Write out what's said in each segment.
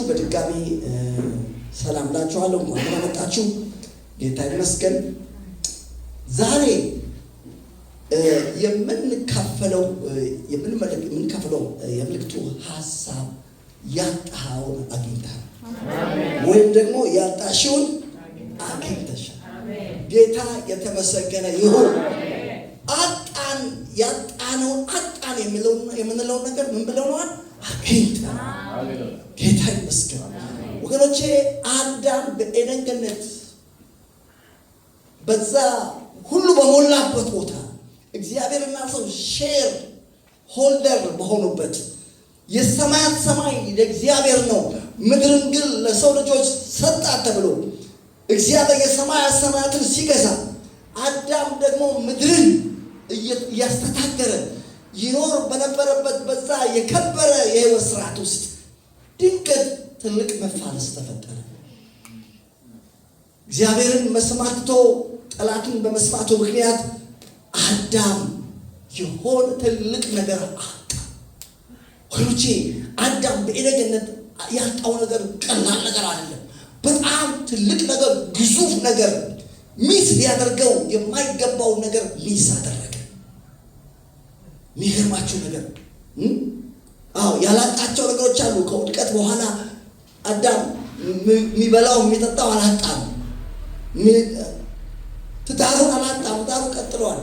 በድጋሚ ሰላም ላችኋለሁ። እንኳን መጣችሁ። ጌታ ይመስገን። ዛሬ የምንካፈለው የምልክቱ ሐሳብ ያጣኸውን አግኝተሃል ወይም ደግሞ ያጣሽውን አግኝተሻል። ጌታ የተመሰገነ ይሁን። አጣን የምንለው ነገር ምን ብለውናል? አግኝተናል። ጌታ ይመስገን ወገኖቼ። አዳም በኤደን ገነት በዛ ሁሉ በሞላበት ቦታ እግዚአብሔርና ሰው ሼር ሆልደር በሆኑበት የሰማያት ሰማይ ለእግዚአብሔር ነው፣ ምድርን ግን ለሰው ልጆች ሰጣት ተብሎ እግዚአብሔር የሰማያት ሰማያትን ሲገዛ አዳም ደግሞ ምድርን እያስተዳደረ ይኖር በነበረበት በዛ የከበረ የሕይወት ስርዓት ውስጥ ድንገት ትልቅ መፋለስ ተፈጠረ። እግዚአብሔርን መስማት ጠላትን በመስማቱ ምክንያት አዳም የሆነ ትልቅ ነገር አጣ። ወንጂ አዳም በኤደን ገነት ያጣው ነገር ቀላል ነገር አይደለም። በጣም ትልቅ ነገር፣ ግዙፍ ነገር፣ ሚስ ሊያደርገው የማይገባው ነገር ሚስ አደረገ። የሚገርማችሁ ነገር ያላጣቸው ነገሮች አሉ። ከውድቀት በኋላ አዳም የሚበላው የሚጠጣው አላጣም። ትዳሩን አላጣም። ትዳሩ ቀጥሏል።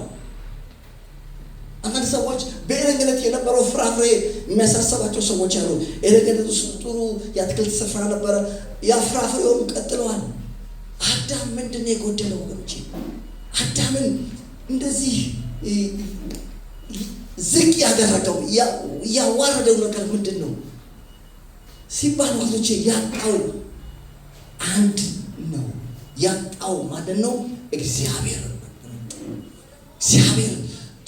አንዳንድ ሰዎች በኤደን ገነት የነበረው ፍራፍሬ የሚያሳሰባቸው ሰዎች አሉ። ኤደን ገነት ውስጥ ጥሩ የአትክልት ስፍራ ነበረ። ያ ፍራፍሬውም ቀጥለዋል። አዳም ምንድን ነው የጎደለው ወገኖቼ? አዳምን እንደዚህ ዝቅ ያደረገው ያዋረደው ነገር ምንድን ነው ሲባል ወገኖቼ ያጣው አንድ ነው። ያጣው ማለት ነው እግዚአብሔር።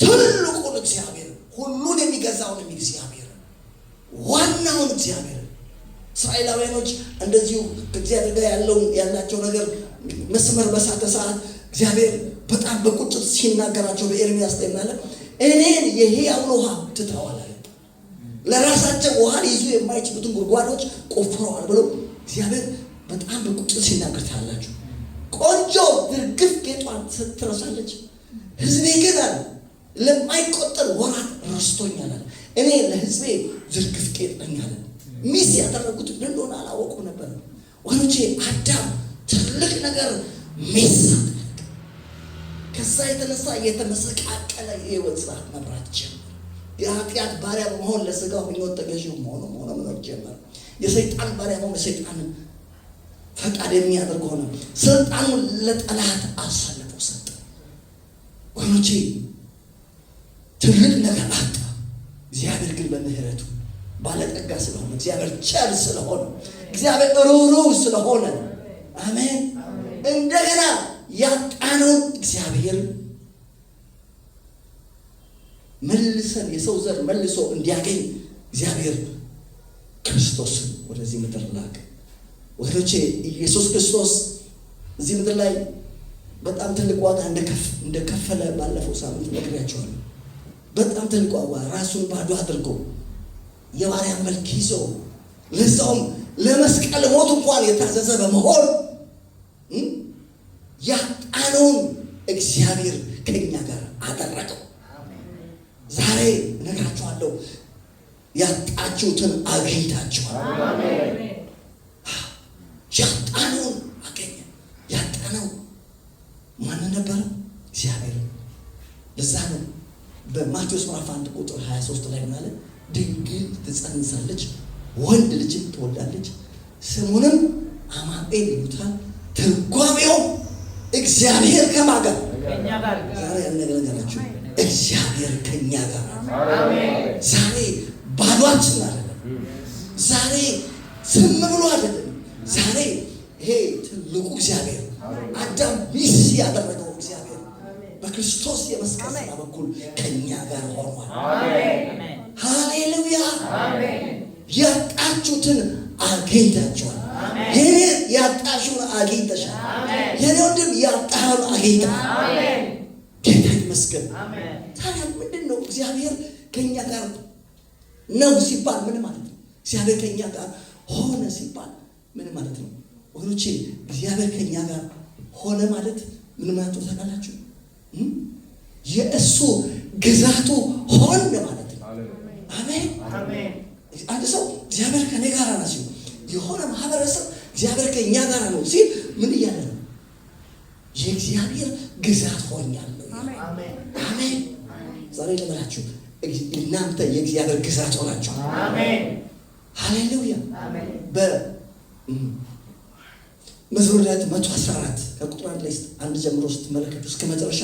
ትልቁን እግዚአብሔር፣ ሁሉን የሚገዛውን እግዚአብሔር፣ ዋናውን እግዚአብሔር። እስራኤላውያኖች እንደዚሁ ከእግዚአብሔር ጋር ያላቸው ነገር መስመር በሳተ ሰዓት እግዚአብሔር በጣም በቁጭት ሲናገራቸው በኤርምያስ ተናለ እኔን የሕያውን ውሃ ትተዋል አለ። ለራሳቸው ውሃ ሊይዙ የማይችሉትን ጉድጓዶች ቆፍረዋል ብሎ እግዚአብሔር በጣም በቁጭት ሲናገር ታያላችሁ። ቆንጆ ድርግፍ ጌጧን ስትረሳለች። ሕዝቤ ግን አለ ለማይቆጠር ወራት ረስቶኛል አለ። እኔ ለሕዝቤ ዝርግፍ ጌጥ ነኝ አለ። ሚስ ያደረጉት እንደሆነ አላወቁም ነበር ወንጂ። አዳም ትልቅ ነገር ሚስ አደረገ። ከዛ የተነሳ የተመሰቃቀለ የሕይወት ስርዓት መምራት ጀመረ። የኃጢአት ባሪያ በመሆን ለስጋው ምኞት ተገዢ መሆኑ መኖር ጀመረ። የሰይጣን ባሪያ በመሆን የሰይጣንን ፈቃድ የሚያደርግ ሆነ። ስልጣኑን ለጠላት አሳልፎ ሰጠ። ወንጂ ትልቅ ነገር አጣ። እግዚአብሔር ግን በምህረቱ ባለጠጋ ስለሆነ፣ እግዚአብሔር ቸር ስለሆነ፣ እግዚአብሔር ሩህሩህ ስለሆነ፣ አሜን፣ እንደገና ያጣነውን እግዚአብሔር መልሰን የሰው ዘር መልሶ እንዲያገኝ እግዚአብሔር ክርስቶስን ወደዚህ ምድር ላከ። ወገኖቼ ኢየሱስ ክርስቶስ እዚህ ምድር ላይ በጣም ትልቅ ዋጋ እንደከፈለ ባለፈው ሳምንት ነግሬያቸዋለሁ። በጣም ትልቅ ዋጋ ራሱን ባዶ አድርጎ የባሪያ መልክ ይዞ ለዛውም ለመስቀል ሞት እንኳን የታዘዘ በመሆን ያጣነውን እግዚአብሔር ከኛ ጋር አደረገው። ዛሬ እነግራችኋለሁ፣ ያጣችሁትን አግኝታችኋል። ያጣነውን አገኘ። ያጣነው ማን ነበረ? እግዚአብሔር። ለዛ ነው በማቴዎስ ምዕራፍ 1 ቁጥር 23 ላይ ማለት ድንግል ትጸንሳለች፣ ወንድ ልጅን ትወልዳለች፣ ስሙንም አማኑኤል ይሉታል። ትርጓሜው እግዚአብሔር ከማን ጋር? ከኛ ጋር። ዛሬ ያነገራችሁ እግዚአብሔር ከኛ ጋር። አሜን። ዛሬ ባዷችን አይደለም። ዛሬ ዝም ብሎ አይደለም። ዛሬ ይሄ ትልቁ እግዚአብሔር አዳም ሚስ ያደረገው እግዚአብሔር በክርስቶስ የመስቀል ሥራ በኩል ከኛ ጋር ሆኗል። አሜን። ሃሌሉያ። አሜን። ያጣችሁትን አግኝታችኋል። የኔ ያጣሽውን አግኝተሻል። የኔ ወንድም ያጣውን አግኝተሃል። አሜን። ጌታ ይመስገን። አሜን። ታዲያ ምንድነው እግዚአብሔር ከኛ ጋር ነው ሲባል ምን ማለት ነው? እግዚአብሔር ከኛ ጋር ሆነ ሲባል ምን ማለት ነው ወገኖቼ? እግዚአብሔር ከኛ ጋር ሆነ ማለት ምን ማለት ነው ታውቃላችሁ? የእሱ ግዛቱ ሆነ ማለት ነው። አሜን አሜን። አንድ ሰው እግዚአብሔር ከኔ ጋር ነው ሲል የሆነ ማህበረሰብ እግዚአብሔር ከኛ ጋር ነው ሲል ምን እያለ ነው? የእግዚአብሔር ግዛት ሆኛለሁ። አሜን አሜን። ዛሬ ለማላችሁ እናንተ የእግዚአብሔር ግዛት ሆናችሁ። አሜን ሃሌሉያ አሜን። በመዝሙር 114 ከቁጥር 1 ላይ አንድ ጀምሮ ስትመለከቱ እስከ መጨረሻ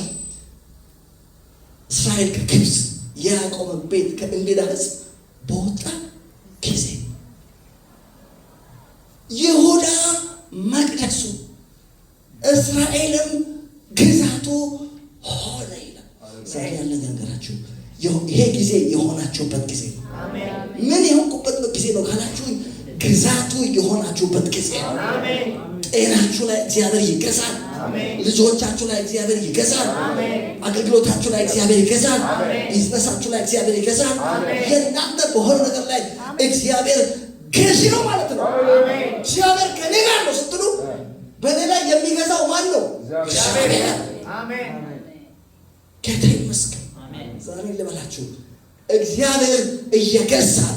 እስራኤል ከግብፅ የያዕቆብ ቤት ከእንግዳ ሕዝብ በወጣ ጊዜ ይሁዳ መቅደሱ እስራኤልም ግዛቱ ሆነ ይላል። ዛሬ ያለ ነገራችሁ ይሄ ጊዜ የሆናችሁበት ጊዜ ነው። ምን የሆንኩበት ጊዜ ነው ካላችሁ ግዛቱ የሆናችሁበት ጊዜ ነው። ጤናችሁ ላይ እግዚአብሔር ይገዛል። ልጆቻችሁ ላይ እግዚአብሔር ይገዛል። አገልግሎታችሁ ላይ እግዚአብሔር ይገዛል። ቢዝነሳችሁ ላይ እግዚአብሔር ይገዛል። የእናንተ በሆነ ነገር ላይ እግዚአብሔር ገዢ ነው ማለት ነው። እግዚአብሔር ከኔ ጋር ነው ስትሉ በኔ ላይ የሚገዛው ማን ነው? እግዚአብሔር። አሜን ጌታ ይመስገን። ዛሬ ልበላችሁ እግዚአብሔር እየገዛል።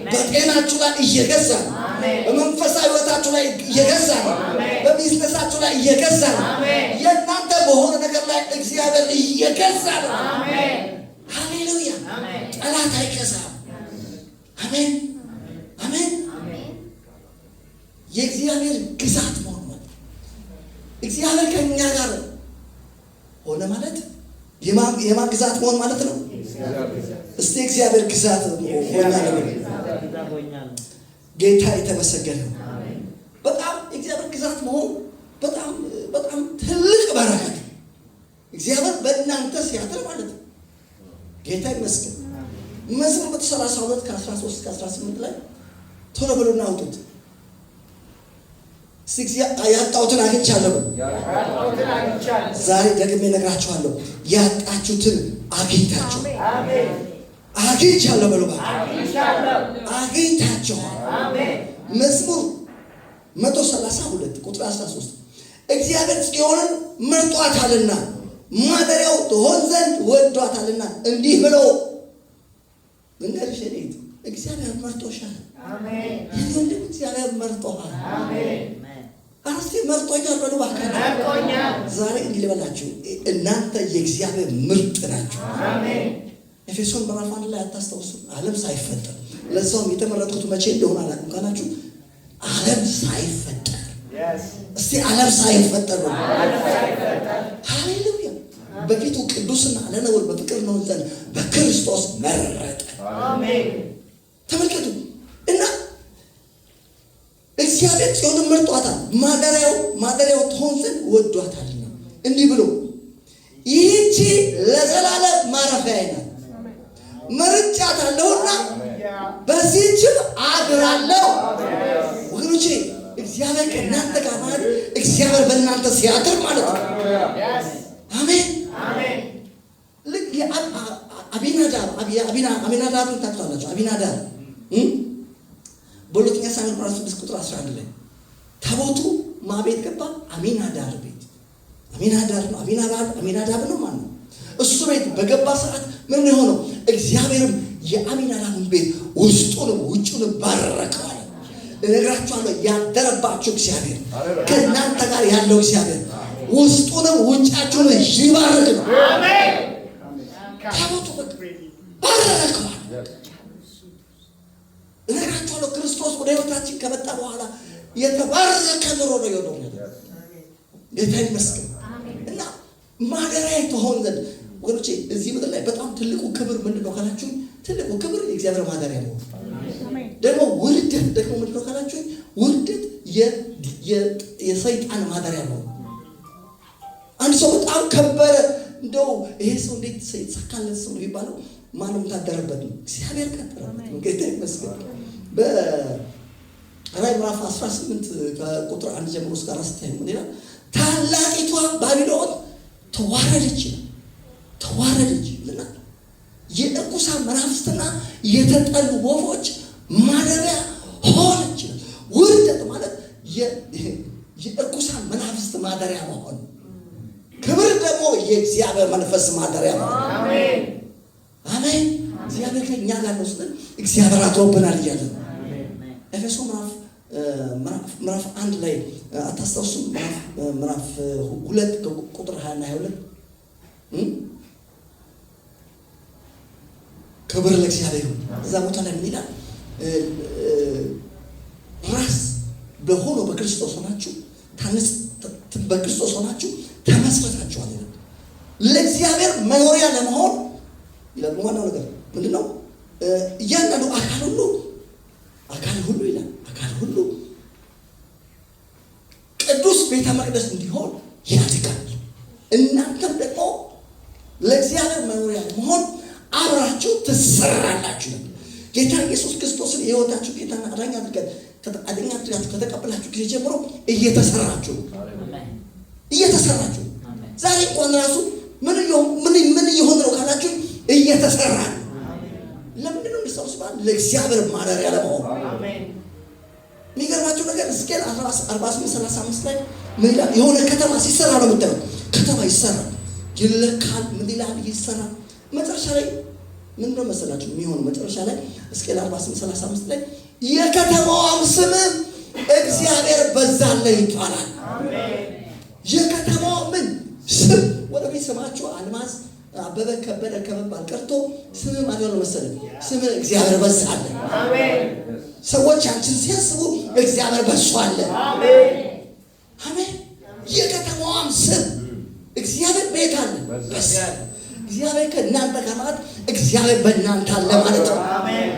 በጤናችሁ ላይ እየገዛል። በመንፈሳዊ ሕይወታችሁ ላይ እየገዛል። በቢዝነሳችሁ ላይ እየገዛል። የእናንተ በሆነ ነገር ላይ እግዚአብሔር እየገዛል። ሃሌሉያ። ጠላት አይገዛም። አሜን አሜን። የእግዚአብሔር ግዛት መሆን ማለት እግዚአብሔር ከኛ ጋር ሆነ ማለት የማን ግዛት መሆን ማለት ነው? እስቲ እግዚአብሔር ግዛት ሆኛል። ጌታ የተመሰገነ ነው። በጣም እግዚአብሔር ግዛት መሆን በጣም በጣም ትልቅ በረከት እግዚአብሔር በእናንተ ሲያደር ማለት ነው። ጌታ ይመስገን። መዝሙር 132 ከ13 እስከ 18 ላይ ቶሎ ብሎና አውጡት። ያጣሁትን አግኝቻለሁ። ዛሬ ደግሜ እነግራችኋለሁ። ያጣችሁትን አግኝታችሁ አግኝቻለሁ በሉ። አግኝታችኋል። መዝሙር 132 ቁጥር 13 እግዚአብሔር ጽዮንን መርጧታልና ማደሪያው ትሆን ዘንድ ወዷታልና እንዲህ ብሎ እንግዲህ ሸሪት እግዚአብሔር መርጦሻል። አሜን። ይሁን እግዚአብሔር መርጦሃል። አሜን። አስቲ መርጦኛል በሉ ባካችሁ። ዛሬ እንዲህ ልበላችሁ እናንተ የእግዚአብሔር ምርጥ ናችሁ። አሜን። ኤፌሶን ምዕራፍ 1 ላይ አታስታውሱ? ዓለም ሳይፈጠር ለዛውም የተመረጥኩት መቼ እንደሆነ አላውቅም ካላችሁ ዓለም ሳይፈጠር እስቲ ዓለም ሳይፈጠር ነው። ሃሌሉያ። በፊቱ ቅዱስና ለነውር በፍቅር ነው ዘንድ በክርስቶስ መረጠ። አሜን። ተመልከቱ እና እግዚአብሔር ጽዮንን መርጧታል፣ ማደሪያው ትሆን ዘንድ ወዷታልና እንዲህ ብሎ ይህቺ ለዘላለም ማረፊያዬ ናት፣ መርጫታለሁና በዚህችም አድራለሁ። ወገኖቼ እግዚአብሔር ከእናንተ ጋር ማለት እግዚአብሔር በእናንተ ሲያድር ማለት ነው። አሜን አሜን። ልክ አቢናዳብን ታውቃላችሁ? አቢናዳብ በሁለተኛ ሳሙኤል ምዕራፍ 6 ቁጥር 11 ላይ ታቦቱ ማቤት ገባ? አሚናዳብ ቤት። አሚናዳብ ነው ማለት ነው። እሱ ቤት በገባ ሰዓት ምን የሆነው? እግዚአብሔርም የአሚናዳብን ቤት ውስጡንም ውጭውንም ባረከው አለ። እነግራችኋለሁ ያደረባችሁ እግዚአብሔር ከእናንተ ጋር ያለው እግዚአብሔር ውስጡንም ውጫችሁን ይባርክ ነው። አሜን። ታቦቱ ባረከው አለ። እነግራችኋለሁ ክርስቶስ ወደ ሕይወታችን ከመጣ በኋላ የተባረከ ኑሮ ነው የሆነው። ጌታ ይመስገን። እና ማደሪያ ትሆን ዘንድ ወገኖቼ እዚህ ምድር ላይ በጣም ትልቁ ክብር ምንድን ነው ካላችሁ፣ ትልቁ ክብር የእግዚአብሔር ማደሪያ ነው። ደግሞ ውርደት ደግሞ ምንድን ነው ካላችሁ፣ ውርደት የሰይጣን ማደሪያ ነው። አንድ ሰው በጣም ከበረ እንደው ይሄ ሰው እንዴት ሰይጣን ሰው ነው የሚባለው? ማንም ታደረበት ነው፣ እግዚአብሔር ቀጠረበት ነው። ጌታ ይመስገን። በራዕይ ምዕራፍ 18 ከቁጥር 1 ጀምሮ እስከ 4 ታይም ምን ይላል? ታላቂቷ ባቢሎን ተዋረደች እና የእርኩሳን መናፍስትና የተጠሉ ወፎች ማደሪያ ሆነች። የእርኩሳን መናፍስት ማደሪያ መሆን፣ ክብር ደግሞ የእግዚአብሔር መንፈስ ማደሪያ መሆን። አሜን አሜን። እግዚአብሔር ከእኛ ጋር ነው ስንል እግዚአብሔር አድሮብናል እያለ ነው። ኤፌሶ ምዕራፍ 1 ላይ አታስታውሱም? ምዕራፍ 2 ቁጥር 20 እና 22 ክብር ለእግዚአብሔር ይሁን። እዛ ቦታ ላይ ምን ይላል? ራስ በሆነው በክርስቶስ ሆናችሁ በክርስቶስ ሆናችሁ ተመስርታችኋል ይላል። ለእግዚአብሔር መኖሪያ ለመሆን ይላል። ዋናው ነገር ምንድነው? እያንዳንዱ አካል ሁሉ ይላል አካል ሁሉ ቅዱስ ቤተ መቅደስ እንዲሆን ያድጋል። እናንተም ደግሞ ለእግዚአብሔር መኖሪያ ለመሆን አብራችሁ ትሰራላችሁ። ጌታ ኢየሱስ ክርስቶስን የሕይወታችሁ ጌታና አዳኝ አድርጋችሁ ከተቀበላችሁ ጊዜ ጀምሮ እየተሰራችሁ ዛሬ እንኳን ራሱ ምን እየሆነ ነው ካላችሁ እየተሰራ ነው። ለምንድን ነው እንደሰው ሲባል ለእግዚአብሔር ማደሪያ ለመሆን። የሚገርማችሁ ነገር ሕዝቅኤል 48:35 ላይ ምን ይላል? የሆነ ከተማ ሲሰራ ነው የምታየው። ከተማ ይሰራል፣ ይለካል፣ ምን ይላል? ይሰራል። መጨረሻ ላይ ምን ነው መሰላችሁ የሚሆነው? መጨረሻ ላይ ሕዝቅኤል 48:35 ላይ የከተማዋም ስም እግዚአብሔር በዛለ ይባላል። የከተማዋ ምን ስም ወደ ቤት ስማችሁ አልማዝ አበበ ከበደ ከመባል ቀርቶ ስም ማለት ነው መሰለኝ። ስም እግዚአብሔር በዛለ። አሜን። ሰዎች አንቺን ሲያስቡ እግዚአብሔር በሷል። አሜን አሜን። የከተማዋም ስም እግዚአብሔር ቤት አለ በዛ። እግዚአብሔር ከእናንተ ጋር ማለት እግዚአብሔር በእናንተ አለ ማለት ነው። አሜን።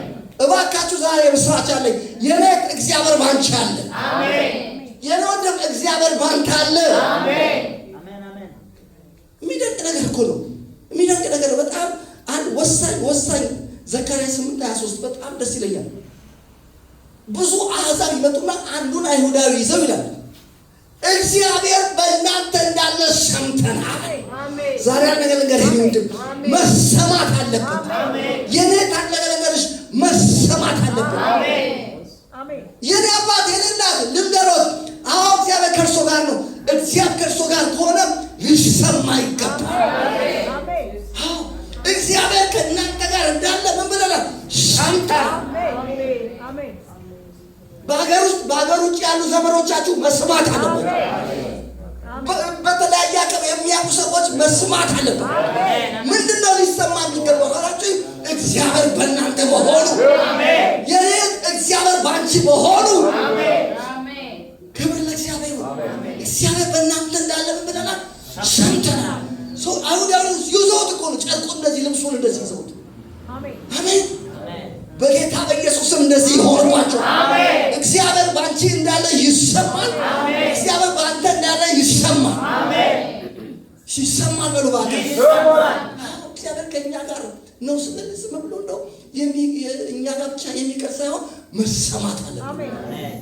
እባካችሁ ዛሬ ምስራች አለኝ። የኔት እግዚአብሔር ባንቺ አለ። አሜን። የኖደም እግዚአብሔር ባንተ አለ። አሜን አሜን አሜን። የሚደንቅ ነገር እኮ ነው። የሚደንቅ ነገር በጣም አንድ ወሳኝ ዘካርያስ 8:23 በጣም ደስ ይለኛል። ብዙ አሕዛብ ይመጡና አንዱን አይሁዳዊ ይዘው ይላል እግዚአብሔር በእናንተ እንዳለ ሰምተናል። ዛሬ ነገር ወንድም መሰማት አለበት። የኔ ታላቅ ነገርሽ መሰማት አለበት። የኔ አባት የሌላት ልንገሮት፣ አዎ እግዚአብሔር ከእርሶ ጋር ነው። እግዚአብሔር ከእርሶ ጋር ከሆነ ሊሰማ ይገባል። እግዚአብሔር ከእናንተ ጋር እንዳለ ምን ብለናል? ሰምተናል። በሀገር ውጭ ያሉ ዘመኖቻችሁ መስማት አለበት። በተለያየ አካባቢ የሚያውቁ ሰዎች መስማት አለበት። ምንድነው ሊሰማ የሚገባው ካላችሁ እግዚአብሔር በእናንተ መሆኑ፣ የኔ እግዚአብሔር በአንቺ መሆኑ። ክብር ለእግዚአብሔር። እግዚአብሔር በእናንተ እንዳለ ምን ብለናል? ሰምተናል። አይሁዳውያን ይዘውት እኮ ነው ጨርቁን እንደዚህ ልብሱን እንደዚህ ይዘውት። አሜን። በጌታ በኢየሱስም እንደዚህ ይሆንባቸው። እግዚአብሔር ባንቺ እንዳለ ይሰማል። እግዚአብሔር ባንተ እንዳለ ይሰማል። ይሰማል በሉ ባንተ። እግዚአብሔር ከእኛ ጋር ነው ስንል ዝም ብሎ እንደው እኛ ጋር ብቻ የሚቀር ሳይሆን መሰማት አለበት።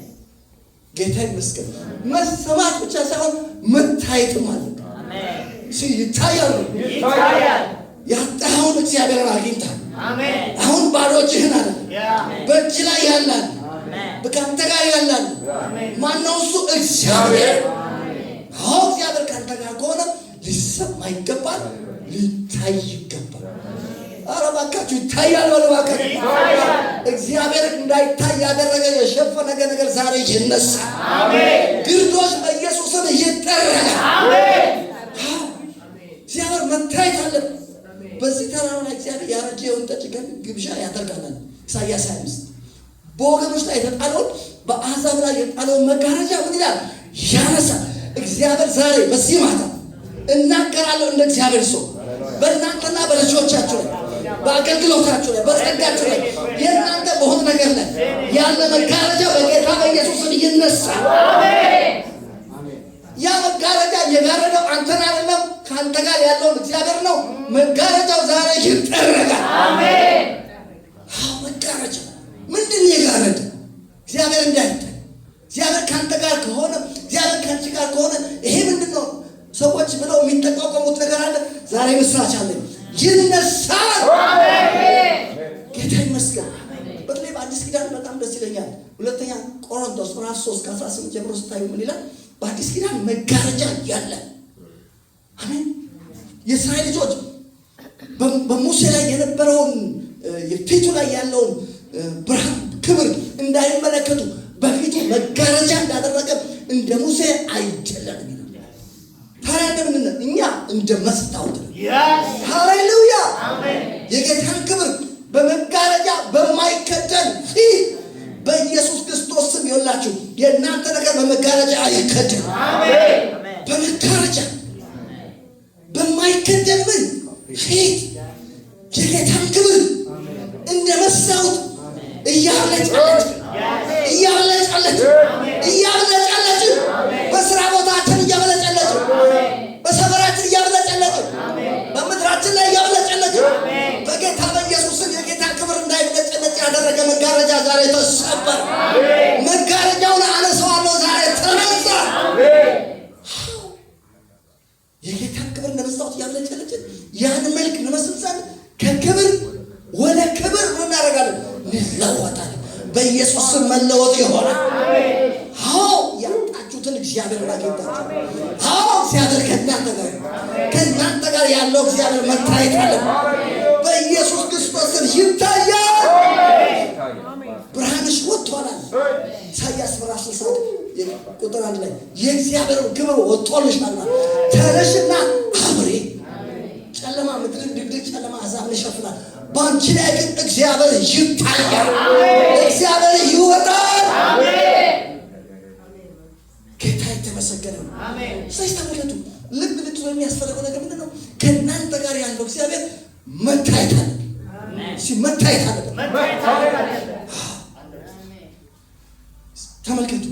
ጌታ ይመስገን። መሰማት ብቻ ሳይሆን መታየትም አለበት። ይታያል። ያጣኸውን እግዚአብሔርን አግኝታል። አሁን ባዶ እጅህን አለ በእጅ ላይ ያላል በካንተ ጋር ያላል። ማነው እሱ? እግዚአብሔር። አዎ እግዚአብሔር ካንተ ጋር ከሆነ ሊሰማ ይገባል፣ ሊታይ ይገባል። ኧረ እባካችሁ ይታያል በሉ እባካችሁ። እግዚአብሔር እንዳይታይ ያደረገ የሸፈነ ነገር ዛሬ ይነሳል። ግርዶሽ በኢየሱስም ይጠረጋል። እግዚአብሔር መታየት አለበት። በዚህ ተራራ ላይ እግዚአብሔር ያረጀ የወይን ጠጅ ግብዣ ያደርጋል። ኢሳይያስ 25 በወገኖች ላይ የተጣለውን በአሕዛብ ላይ የተጣለውን መጋረጃ ምን ይላል? ያነሳል። እግዚአብሔር ዛሬ በዚህ ማታ እናገራለሁ እንደ እግዚአብሔር ሰው በእናንተና በልጆቻችሁ ላይ፣ በአገልግሎታችሁ ላይ፣ በጸጋችሁ ላይ፣ የእናንተ በሆነ ነገር ላይ ያለ መጋረጃ በጌታ በኢየሱስም ይነሳል። ያ መጋረጃ የጋረደው አንተን አይደለም፣ ከአንተ ጋር ያለውን እግዚአብሔር ነው። መጋረጃው ዛሬ ይጠረጋል። አሜን። አዎ መጋረጃ ምንድን ነው? የጋረደ እግዚአብሔር እንዳይታይ። እግዚአብሔር ከአንተ ጋር ከሆነ፣ እግዚአብሔር ከአንቺ ጋር ከሆነ ይሄ ምንድን ነው? ሰዎች ብለው የሚጠቋቋሙት ነገር አለ። ዛሬ ምስራች አለ፣ ይነሳል። አሜን። ጌታ ይመስገን። በተለይ በአዲስ ኪዳን በጣም ደስ ይለኛል። ሁለተኛ ቆሮንቶስ ምዕራፍ 3 ከ18 ጀምሮ ስታዩ ምን ይላል? በአዲስ ኪዳን መጋረጃ ያለ አሜን። የእስራኤል ልጆች በሙሴ ላይ የነበረውን የፊቱ ላይ ያለውን ብርሃን ክብር እንዳይመለከቱ በፊቱ መጋረጃ እንዳደረገ እንደ ሙሴ አይደለም። ታዲያ እንደምን እኛ እንደ መስታወት ነው። ሃሌሉያ አሜን። የጌታን ክብር በመጋረጃ በማይከደን ፊት በኢየሱስ ክርስቶስ ስም ይወላችሁ። የእናንተ ነገር በመጋረጃ አይከደን። አሜን። በመጋረጃ በማይከደን ምን ፊት የጌታን ክብር እንደ መስታወት እያብለጨለጭ በስራ ቦታችን እያብለጨለጭ በሰፈራችን እያብለጨለጭ በምድራችን ላይ እያብለጨለጭ በጌታ በኢየሱስ ስም የጌታ ክብር እንዳይብለጨለጭ ያደረገ መጋረጃ ዛሬ ተሰበረ። መጋረጃውን አነሳዋለሁ ዛሬ ተነሳ። የጌታን ክብር እንደ መስታወት እያብለጨለጭ ያን መልክ ለመስል ዘንድ ከክብር ወደ ክብር ምን እናደርጋለን? እንለወጣለን። በኢየሱስ ስም መለወጥ ይሆናል። አዎ ያጣችሁትን እግዚአብሔር አግኝታችሁ። አዎ እግዚአብሔር ከእናንተ ጋር ያለው እግዚአብሔር መታየት አለ። በኢየሱስ ክርስቶስ ስም ይታያል። ብርሃንሽ ወጥቷል። ኢሳይያስ ምዕራፍ 60 ቁጥር 1 ላይ የእግዚአብሔር ክብር ወጥቶልሻል። ተነሽና አብሪ። ጨለማ ምድርን ድቅድቅ ጨለማ አሕዛብን ይሸፍናል። በአንቺ ላይ ግን እግዚአብሔር ይታያል። እግዚአብሔር ይወጣል። ጌታ የተመሰገነ ነው። ስለዚህ ተመልከቱ፣ ልብ ልትሉ የሚያስፈልገው ነገር ምንድን ነው? ከእናንተ ጋር ያለው እግዚአብሔር መታየት አለ። መታየት አለ። ተመልከቱ፣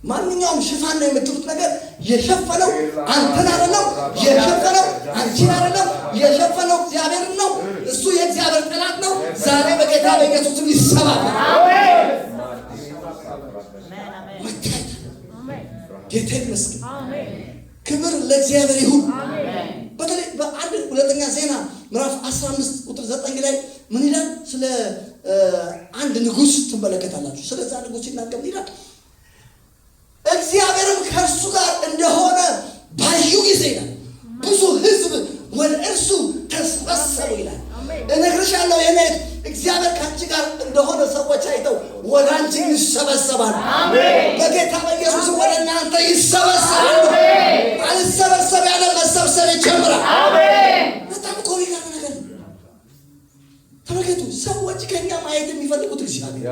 ማንኛውም ሽፋን ነው የምትሉት ነገር የሸፈነው አንተን አይደለም፣ የሸፈነው አንቺን አይደለም፣ የሸፈነው እግዚአብሔርን ነው። እሱ የእግዚአብሔር ጠላት ነው። ዛሬ በጌታ በኢየሱስ ስም ይሰባበራል። ጌታ ይመስገን። ክብር ለእግዚአብሔር ይሁን። በተለይ በአንድ ሁለተኛ ዜና ምዕራፍ 15 ቁጥር 9 ላይ ምን ይላል? ስለ አንድ ንጉሥ ትመለከታላችሁ። ስለዛ ንጉሥ ሲናገር ይላል እግዚአብሔርም ከእርሱ ጋር እንደሆነ ባዩ ጊዜ ይላል ብዙ ሕዝብ ወደ እርሱ ተሰበሰቡ ይላል። እነግርሻለሁ የኔ እግዚአብሔር ከአንቺ ጋር እንደሆነ ሰዎች አይተው ወደ አንቺ ይሰበሰባሉ። በጌታ በኢየሱስ ወደ እናንተ ይሰበሰባሉ። አልሰበሰብ ያለ መሰብሰብ ይጀምራል። በጣም ኮሪጋ ነገር ተመልከቱ። ሰዎች ከኛ ማየት የሚፈልጉት እግዚአብሔር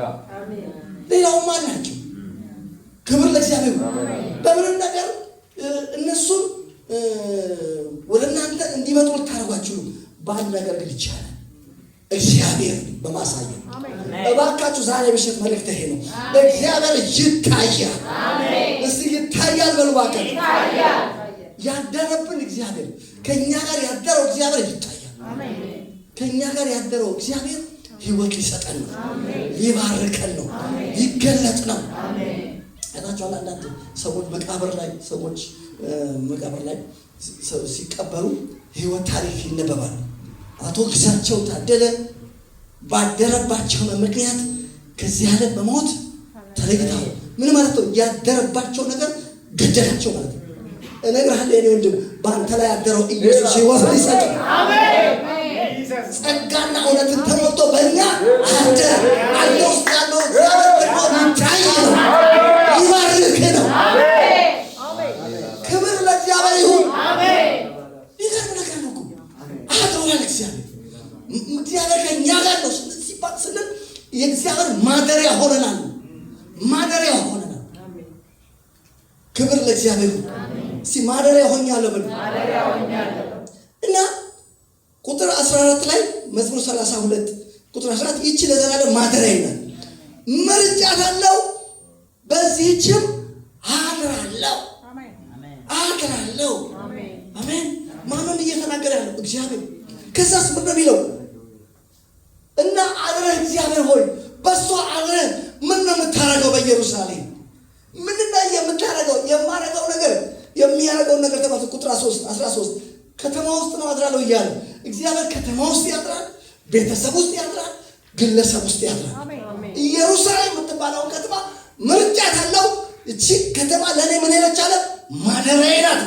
ሌላው ማን ናቸው? ክብር ለእግዚአብሔር። በምንም ነገር እነሱን ወደ እናንተ እንዲመጡ ልታደርጓችሁ በአንድ ነገር ግን ይቻላል፣ እግዚአብሔር በማሳየት። እባካችሁ ዛሬ ምሽት መልእክት ይሄ ነው። እግዚአብሔር ይታያል። እስቲ ይታያል በሉ እባካችሁ። ያደረብን እግዚአብሔር፣ ከእኛ ጋር ያደረው እግዚአብሔር ይታያል። ከእኛ ጋር ያደረው እግዚአብሔር ሕይወት ሊሰጠን ነው፣ ሊባርከን ነው፣ ሊገለጥ ነው። አይታችኋል። አንዳንድ ሰዎች መቃብር ላይ ሲቀበሩ ሕይወት ታሪክ ይነበባል። አቶ ግዛቸው ታደለ ባደረባቸው ምክንያት ከዚህ ዓለም በሞት ተለይተዋል። ምን ማለት ነው? ያደረባቸው ነገር ገደላቸው ማለት ነው። እነግርሃለሁ የኔ ወንድም፣ በአንተ ላይ ያደረው ኢየሱስ ሕይወት ሊሰጥ ጸጋና እውነትን ተሞልቶ በእኛ አደረ። አንተ ውስጥ ያለው እግዚአብሔር ደግሞ ይታይ ነው፣ ይባርክ ነው። ክብር ለእግዚአብሔር ይሁን። ይገርም ነገር ነው እኮ አድሯል እግዚአብሔር። እግዚአብሔር ከእኛ ጋር ነው ሲባል ስንል የእግዚአብሔር ማደሪያ ሆነናል፣ ማደሪያ ሆነናል። ክብር ለእግዚአብሔር ይሁን። እስቲ ማደሪያ ሆኛለሁ ብሎ እና ቁጥር 14 ላይ መዝሙር 32 ቁጥር 14 ይህች ለዘላለም ማደሪያ ይላል። መርጫታለሁ በዚህችም አድራለሁ። አሜን። ማንን እየተናገረ ያለው? እግዚአብሔር። ከዛስ ምን ነው የሚለው? እና አድረህ እግዚአብሔር ሆይ በሷ አድረህ ምን ነው የምታረገው? በኢየሩሳሌም ምን ነው የምታረገው? የማረገው ነገር የሚያረገው ነገር ተባለ። ቁጥር 13 ከተማ ውስጥ ነው አድራለሁ እያለ እግዚአብሔር ከተማ ውስጥ ያድራል፣ ቤተሰብ ውስጥ ያድራል፣ ግለሰብ ውስጥ ያድራል። ኢየሩሳሌም የምትባለውን ከተማ ምርጫት አለው እቺ ከተማ ለእኔ ምን ነች አለ? ማደሪያዬ ናት።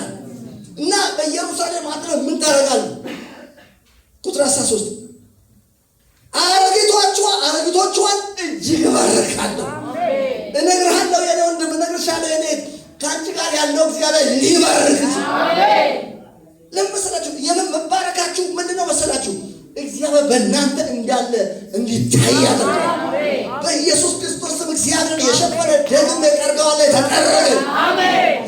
እና በኢየሩሳሌም አድረህ ምን ታደርጋለህ? ቁጥር 13 አሮጊቶቿን እጅግ እባርካለሁ። እነግርሃለሁ የኔ ወንድም፣ እነግርሻለሁ የኔ ከአንቺ ጋር ያለው እግዚአብሔር ሊባርክሽ። ለምሳላችሁ የመባረካችሁ ምንድነው መሰላችሁ? እግዚአብሔር በእናንተ እንዳለ እንዲታይ ያደርጋል። በኢየሱስ ክርስቶስ ስም እግዚአብሔር የሸፈነ ደግም የቀርገዋል ላይ ተጠረገ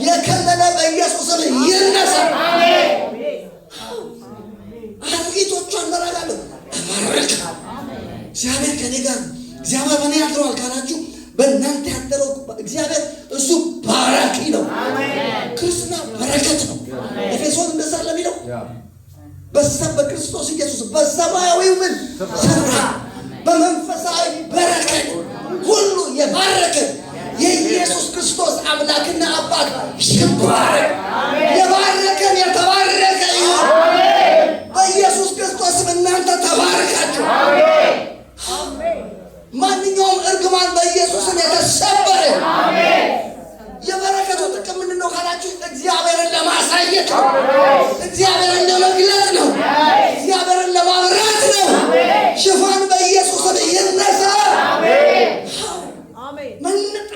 የከለለ በኢየሱስ ስም ይነሳ። አሮጊቶቿን እባርካለሁ። እግዚአብሔር ከኔ ጋር እግዚአብሔር በእኔ ያድረዋል ካላችሁ በእናንተ ያደረው እግዚአብሔር እሱ ባራኪ ነው። ክርስትና በረከት ነው። ኤፌሶን እንደዛ ለሚለው በክርስቶስ ኢየሱስ በሰማያዊው ምን ስፍራ በመንፈሳዊ በረከት ሁሉ የባረከን የኢየሱስ ክርስቶስ አምላክና አባት ይባረክ። የባረከን የተባረከ ይሁን። በኢየሱስ ክርስቶስ እናንተ ተባረካችሁ። ማንኛውም እርግማን በኢየሱስም የተሰበረ። የበረከቱ ጥቅም ምንድን ነው ካላችሁ እግዚአብሔርን ለማሳየት ነው። እግዚአብሔርን ለመግለጥ ነው። እግዚአብሔርን ለማብራት ነው። ሽፋን በኢየሱስም ይነሳ።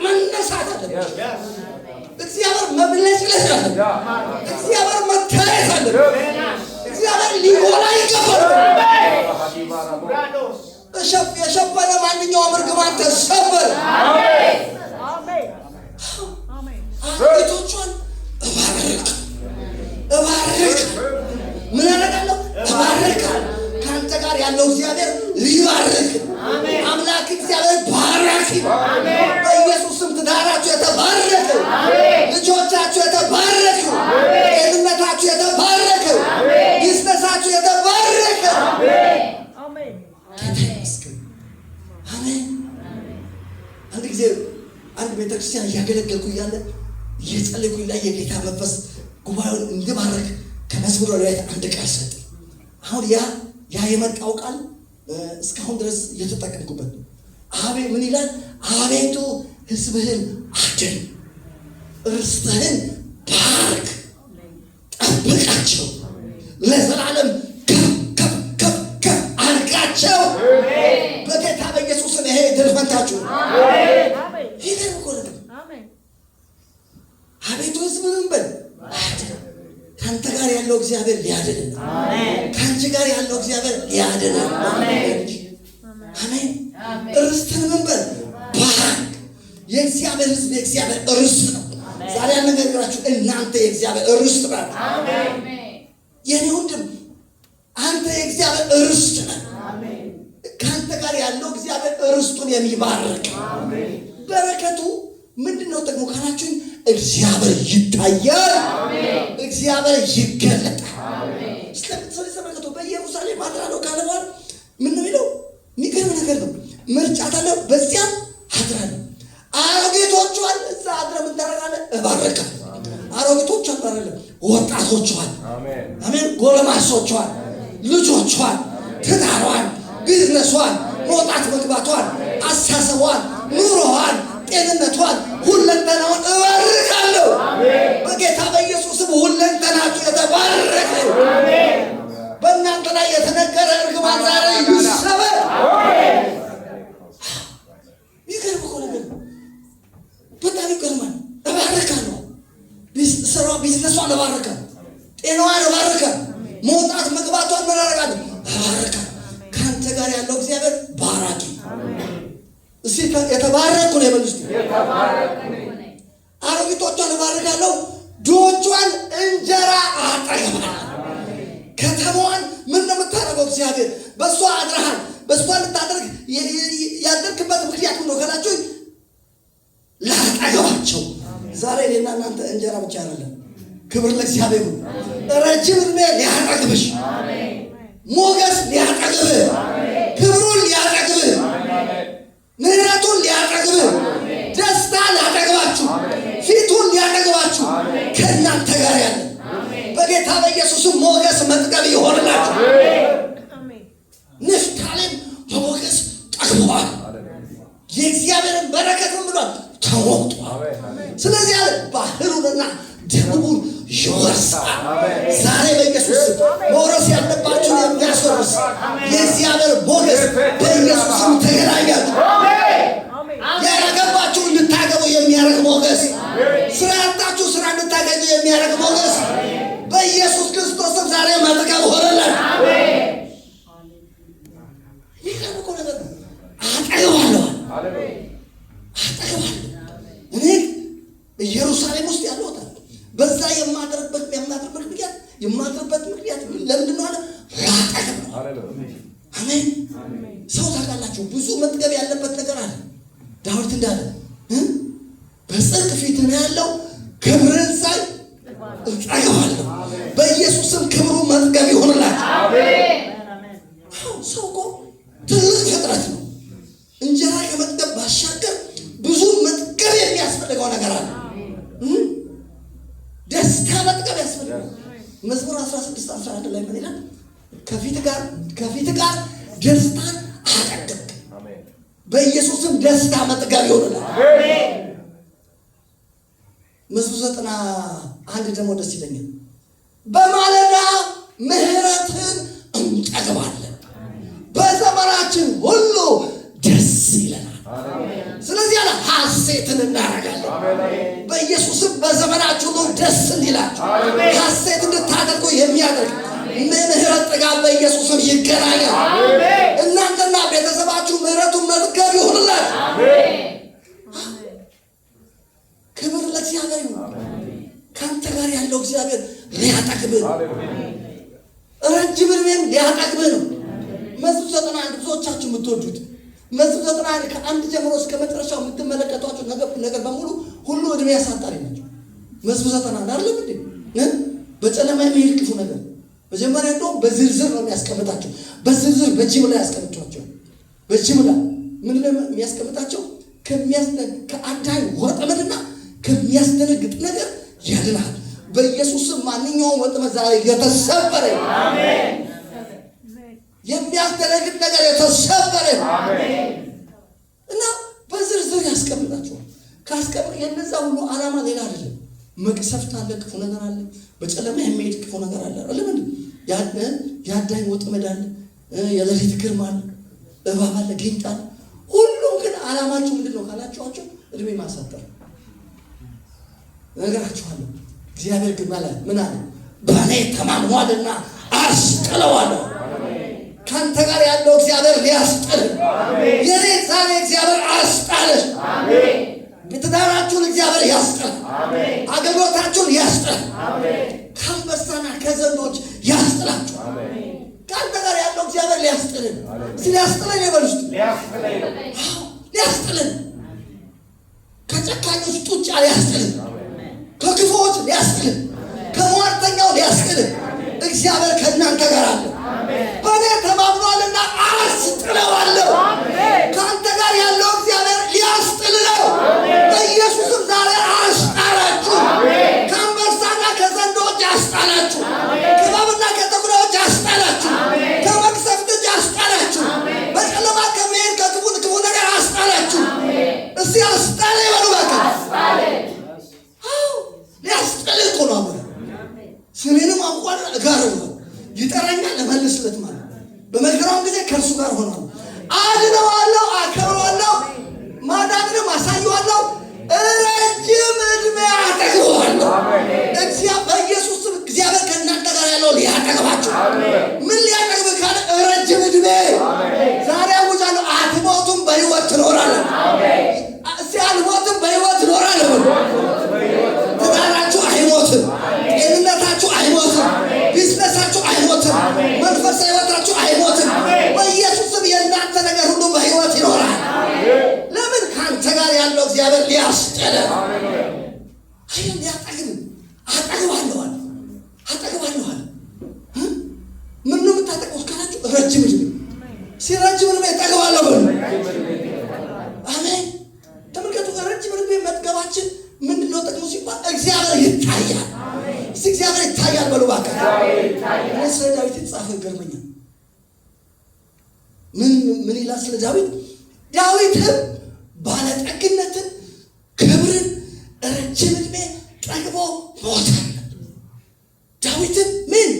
መነሳት አለ። እግዚአብሔር መብለጭለጭ አለ። እግዚአብሔር መታየት አለ። እግዚአብሔር ሊጎላ ይገባል። የሸፈነ ማንኛውም እርግማን ተሰበረ። አሮጊቶቿን እባርክ። ምን አደርጋለሁ? እባርክ። ከአንተ ጋር ያለው እግዚአብሔር ሊባርክ። አምላክ እግዚአብሔር ባራኪ። በኢየሱስ ስም ትዳራችሁ የተባረከ፣ ልጆቻችሁ የተባረከ፣ ጤንነታችሁ የተባረከ፣ ቢዝነሳችሁ የተባረከ። አሜን። አንድ ጊዜ አንድ ቤተክርስቲያን እያገለገልኩ እያለ እየጸለይኩ ላይ የጌታ መንፈስ ጉባኤውን እንድባረክ ከመዝሙር ላይ አንድ ቃል ሰጠ። አሁን ያ የመጣው ቃል እስካሁን ድረስ እየተጠቀምኩበት ነው። ምን ይላል? አቤቱ ሕዝብህን አድን፣ ርስትህን ባርክ፣ ጠብቃቸው፣ ለዘላለም ከፍ አድርጋቸው። በጌታ በኢየሱስ ስም ይሄ ድል ፈንታችሁ። አቤቱ ሕዝብህን በል አድን። ከአንተ ጋር ያለው እግዚአብሔር ሊያድን፣ ከአንቺ ጋር ያለው እግዚአብሔር ሊያድን። አሜን። ርስትህን ምን በል ባርክ። የእግዚአብሔር ሕዝብ የእግዚአብሔር ርስት ነው። ዛሬ ያነገራችሁ እናንተ የእግዚአብሔር ርስት ናችሁ። የኔ ወንድም አንተ የእግዚአብሔር ርስት ነህ። ከአንተ ጋር ያለው እግዚአብሔር ርስቱን የሚባርክ። በረከቱ ምንድን ነው ጥቅሙ ካላችሁኝ፣ እግዚአብሔር ይታያል፣ እግዚአብሔር ይገለጣል። ስለተመለከቱ በኢየሩሳሌም አድራለሁ ካለ በኋላ ምን ነው የሚለው? የሚገርም ነገር ነው። ምርጫ ታለ በዚያም አድራለሁ። አሮጊቶቿን እዛ አድረህ ምን ታደርጋለህ? እባርካለሁ። አሮጊቶቿን ባረለ ወጣቶቿን፣ አሜን፣ ጎለማሶቿን፣ ልጆቿን፣ ትዳሯን፣ ቢዝነሷን፣ መውጣት መግባቷን፣ አሳሰቧን፣ ኑሮዋን፣ ጤንነቷን፣ ሁለንተናውን እባርካለሁ። በጌታ በኢየሱስም ሁለንተናችሁ የተባረከ። በእናንተ ላይ የተነገረ እርግማን ዛሬ ይሰበር። ይገርም እኮ ነገር በጣም ይገርማል። እባርካለሁ። ስራ ቢዝነሷን እባርካለሁ፣ ጤናዋን እባርካለሁ፣ መውጣት መግባቷን ምን አደርጋለሁ? እባርካለሁ። ከአንተ ጋር ያለው እግዚአብሔር ባራኪ። እስኪ የተባረኩ ነው የበሉ። አሮጊቶቿን እባርካለሁ፣ ድሆቿን እንጀራ አጠግባለሁ። ከተማዋን ምን ነው የምታደርገው? እግዚአብሔር በእሷ አድረሃል። በእሷ ልታደርግ ያደርክበት ምክንያት ነው ካላችሁ ላጠገባቸው። ዛሬ እኔና እናንተ እንጀራ ብቻ አይደለም። ክብር ለእግዚአብሔር ይሁን። ረጅም ዕድሜ ሊያጠግብሽ፣ ሞገስ ሊያጠግብህ፣ ክብሩን ሊያጠግብህ፣ ምሕረቱን ሊያጠግብህ፣ ደስታ ሊያጠግባችሁ፣ ፊቱን ሊያጠግባችሁ ከእናንተ ጋር ያለ በጌታ በኢየሱስም ሞገስ መጥገብ ይሆንላችሁ። ንፍታሌም በሞገስ ጠግቧል። የእግዚአብሔርን በረከት ምን ብሏል? ተሞልቷል። ስለ ስለዚህ ያለ ባህሩንና ደቡቡን ይወርሳል። ዛሬ በኢየሱስ መውረስ ያለባችሁን የሚያስወርስ የእግዚአብሔር ሞገስ በኢየሱስ ተገናኛችሁ። ያላገባችሁ እንድታገቡ የሚያደርግ ሞገስ፣ ስራ ያጣችሁ ስራ እንድታገኙ የሚያደርግ ሞገስ በኢየሱስ ክርስቶስ ዛሬ መጥቀም ሆነለን። ይህ እኮ ነገር አጠግባለሁ። እኔ ኢየሩሳሌም ውስጥ ያለሁት በዛ የማድረበት ምክንያት ለምንድን ነው አለ? ላጠግብ ነው። አሜን። ሰው ታውቃላችሁ ብዙ መጥገብ ያለበት ነገር አለ። ዳዊት እንዳለ በጽድቅ ፊት ነው ያለው፣ ክብርን ሳይ እጠግባለሁ። በኢየሱስም ክብሩ መጥገብ ይሆንላችሁ። ሰው እኮ ትልቅ ፍጥረት ነው። እንጀራ ከመጥገብ ባሻገር ብዙ መጥገብ የሚያስፈልገው ነገር አለ። ደስታ መጥገብ ያስፈልጋል። መዝሙር 16:11 ላይ ምን ይላል? ከፊት ጋር ደስታን አጠግብ። በኢየሱስም ደስታ መጥገብ ይሆንላል። መዝሙር 91 ደግሞ ደስ ይለኛል። በማለዳ ምሕረትን እንጠግባለን፣ በዘመናችን ሁሉ ደስ ይለናል። ስለዚህ ያለ ሐሴትን እናደርጋለን። በኢየሱስም በዘመናችሁ ሁሉ ደስ እንዲላችሁ ሐሴት እንድታደርጉ የሚያደርግ ምሕረት ጥጋብ በኢየሱስም ይገናኛል። እናንተና ቤተሰባችሁ ምሕረቱን መጥገብ ይሁንላችሁ። ክብር ለእግዚአብሔር ይሁን። ከአንተ ጋር ያለው እግዚአብሔር ሊያጠግብህ ነው። ረጅም ዕድሜም ሊያጠግብህ ነው። መዝሙር 91 ብዙዎቻችሁ የምትወዱት መዝሙር 91 ከአንድ ጀምሮ እስከ መጨረሻው የምትመለከቷቸው ነገር በሙሉ ሁሉ ዕድሜ ያሳጣሪ ናቸው። መዝሙር 91 አይደለም እንዴ? በጨለማ የሚሄድ ክፉ ነገር መጀመሪያ እንደውም በዝርዝር ነው የሚያስቀምጣቸው። በዝርዝር በጅምላ ያስቀምጧቸው። በጅምላ ምን የሚያስቀምጣቸው? ከአዳኝ ወጥመድና ከሚያስደነግጥ ነገር ያድናል። በኢየሱስም ማንኛውም ወጥመድ ዛሬ የተሰበረ አሜን። የሚያስደነግጥ ነገር የተሰበረ አሜን። እና በዝርዝር ያስቀምጣቸዋል። ካስቀምጥ የነዛ ሁሉ ዓላማ ሌላ አይደለም። መቅሰፍት አለ፣ ክፉ ነገር አለ፣ በጨለማ የሚሄድ ክፉ ነገር አለ። ለምን ያዳኝ ወጥመድ አለ፣ የሌሊት ግርማ አለ፣ እባብ አለ፣ ጊንጥ አለ። ሁሉም ግን ዓላማቸው ምንድን ነው ካላችኋቸው እድሜ ማሳጠር ነገራችኋለሁ። እግዚአብሔር ግን ማለት ምን አለ? በእኔ ተማምኗልና አስጥለዋለሁ። ከአንተ ጋር ያለው እግዚአብሔር ሊያስጥል የኔ ዛሬ እግዚአብሔር አስጣለሽ። ትዳራችሁን እግዚአብሔር ያስጥል። አገልግሎታችሁን ያስጥል። ከአንበሳና ከዘንዶች ያስጥላችሁ። ከአንተ ጋር ያለው እግዚአብሔር ሊያስጥልን ሲያስጥልን የበሉት ሊያስጥልን ከጨካኞች ጡጫ ሊያስጥልን፣ ከክፉዎች ሊያስጥልን፣ ከሟርተኛው ሊያስጥልን እግዚአብሔር ከእናንተ ጋር አለ። በእኔ ተማምኗልና አስጥለዋለሁ። ከአንተ ጋር ያለው እግዚአብሔር ሊያስጥል ነው። በኢየሱስም ዛሬ አስጣላችሁ። ከአንበሳና ከዘንዶች አስጣላችሁ። ከእባብና ከተኩላዎች አስጣላችሁ። ከመቅሰፍት እጅ አስጣላችሁ። በጨለማ ከመሄድ ከክፉ ነገር አስጣላችሁ። እስቲ አስጣለ ይበሉ እባክህ። ሊያስጥል እኮ ነው። ስሜንም አውቋል ጋር ነው ይጠራኛል ለመልስለት ማለት በመከራው ጊዜ ከእርሱ ጋር ሆናለሁ። አድነዋለሁ፣ አከብረዋለሁ፣ ማዳንም አሳየዋለሁ፣ ረጅም ዕድሜ አጠግበዋለሁ። በኢየሱስ ስም እግዚአብሔር ከእናንተ ጋር ያለው ሊያጠግባችሁ። ምን ሊያጠግብ ካለ ረጅም ዕድሜ ዛሬ አውጃለሁ። አትሞቱም፣ በሕይወት ትኖራለህ። እስቲ አልሞትም፣ በሕይወት ትኖራለህ። ትዳራችሁ አይሞትም፣ ጤንነታችሁ አይሞትም፣ ቢዝነሳችሁ አይሞትም፣ መንፈሳዊ ሕይወታችሁ አይሞትም። በኢየሱስም የእናንተ ነገር ሁሉ በሕይወት ይኖራል። ለምን? ከአንተ ጋር ያለው እግዚአብሔር ሊያስጥል አይደል? ሊያጠግብ አጠግባለዋል። ምን ነው የምታጠግቡት ካላችሁ ረጅም ዕድሜ ሲረጅም ዕድሜ እጠግባለሁ በሉ። አሜን። ተመልከቱ፣ ረጅም ዕድሜ መጥገባችን ምንድነው ጥቅሙ ሲባል እግዚአብሔር ይታያል። እስቲ እግዚአብሔር ይታያል በሉ እባክህ። ስለ ዳዊት የተጻፈ ገርመኛል። ምን ይላል ስለ ዳዊት? ዳዊትም ባለጠግነትን፣ ክብርን፣ ረጅም ዕድሜ ጠግቦ ሞተ። ዳዊትን ምን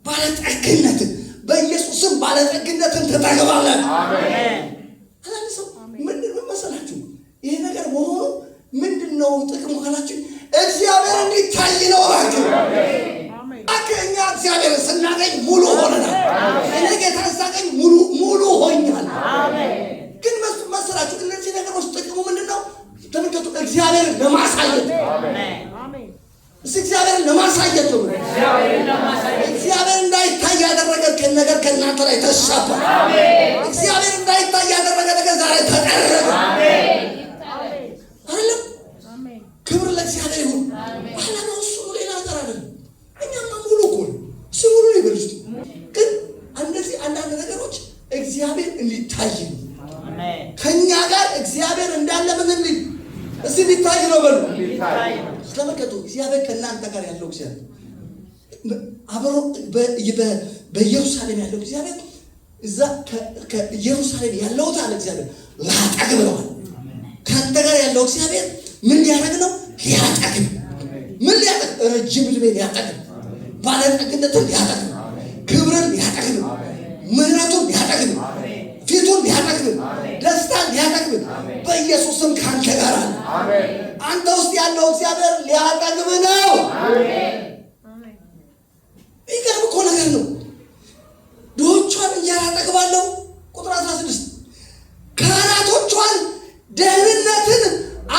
ባለጠግነትን በኢየሱስም ባለጠግነትን ተጠግባለን። አሜን። አላንሰው ምን መሰላችሁ ይሄ ነገር መሆኑ ምንድነው ጥቅሙ ካላችሁ እግዚአብሔር እንዲታይ ነው። እኛ እግዚአብሔር ስናገኝ ሙሉ ሆነናል። እኔ ጌታ ሳገኝ ሙሉ ሆኛል። ግን መሰላችሁ እነዚህ ነገሮች ጥቅሙ ምንድነው? ተመልከቱ፣ እግዚአብሔርን ለማሳየት እግዚአብሔርን ለማሳየት ነው። እግዚአብሔር እንዳይታይ ያደረገ ነገር ከእናንተ ላይ ተሻፈ። እግዚአብሔር እንዳይታይ ያደረገ ነገር ዛሬ ተጠረገ። አይደለም? ክብር ለእግዚአብሔር ይሁን። አላማው እሱ ሌላ ነገር አይደለም። እኛማ ሙሉ እኮ ነው። እሱ ሙሉ ይበልጥ። ግን እነዚህ አንዳንድ ነገሮች እግዚአብሔር እንዲታይ ነው። ከኛ ጋር እግዚአብሔር እንዳለ ምን እንዴ እዚህ ሊታይ ነው በሉ። ተመልከቱ፣ እግዚአብሔር ከእናንተ ጋር ያለው እግዚአብሔር አብሮ በኢየሩሳሌም ያለው እግዚአብሔር እዛ ከኢየሩሳሌም ያለው ታለ እግዚአብሔር ላጠግብ ብለዋል። ከአንተ ጋር ያለው እግዚአብሔር ምን ሊያደርግ ነው? ሊያጠግብ። ምን ሊያጠግብ? ረጅም ዕድሜ ሊያጠግብ፣ ባለጠግነትን ሊያጠግብ፣ ክብርን ሊያጠግብ፣ ምሕረቱን ሊያጠግብ፣ ፊቱን ሊያጠግብ፣ ደስታን ሊያጠግብ በኢየሱስም ካንተ ጋር አለ። አንተ ውስጥ ያለው እግዚአብሔር ሊያጠግብ ነው። ይገርም እኮ ነገር ነው። ድሆቿን እንጀራ አጠግባለሁ። ቁጥር 16 ካህናቶቿን ደህንነትን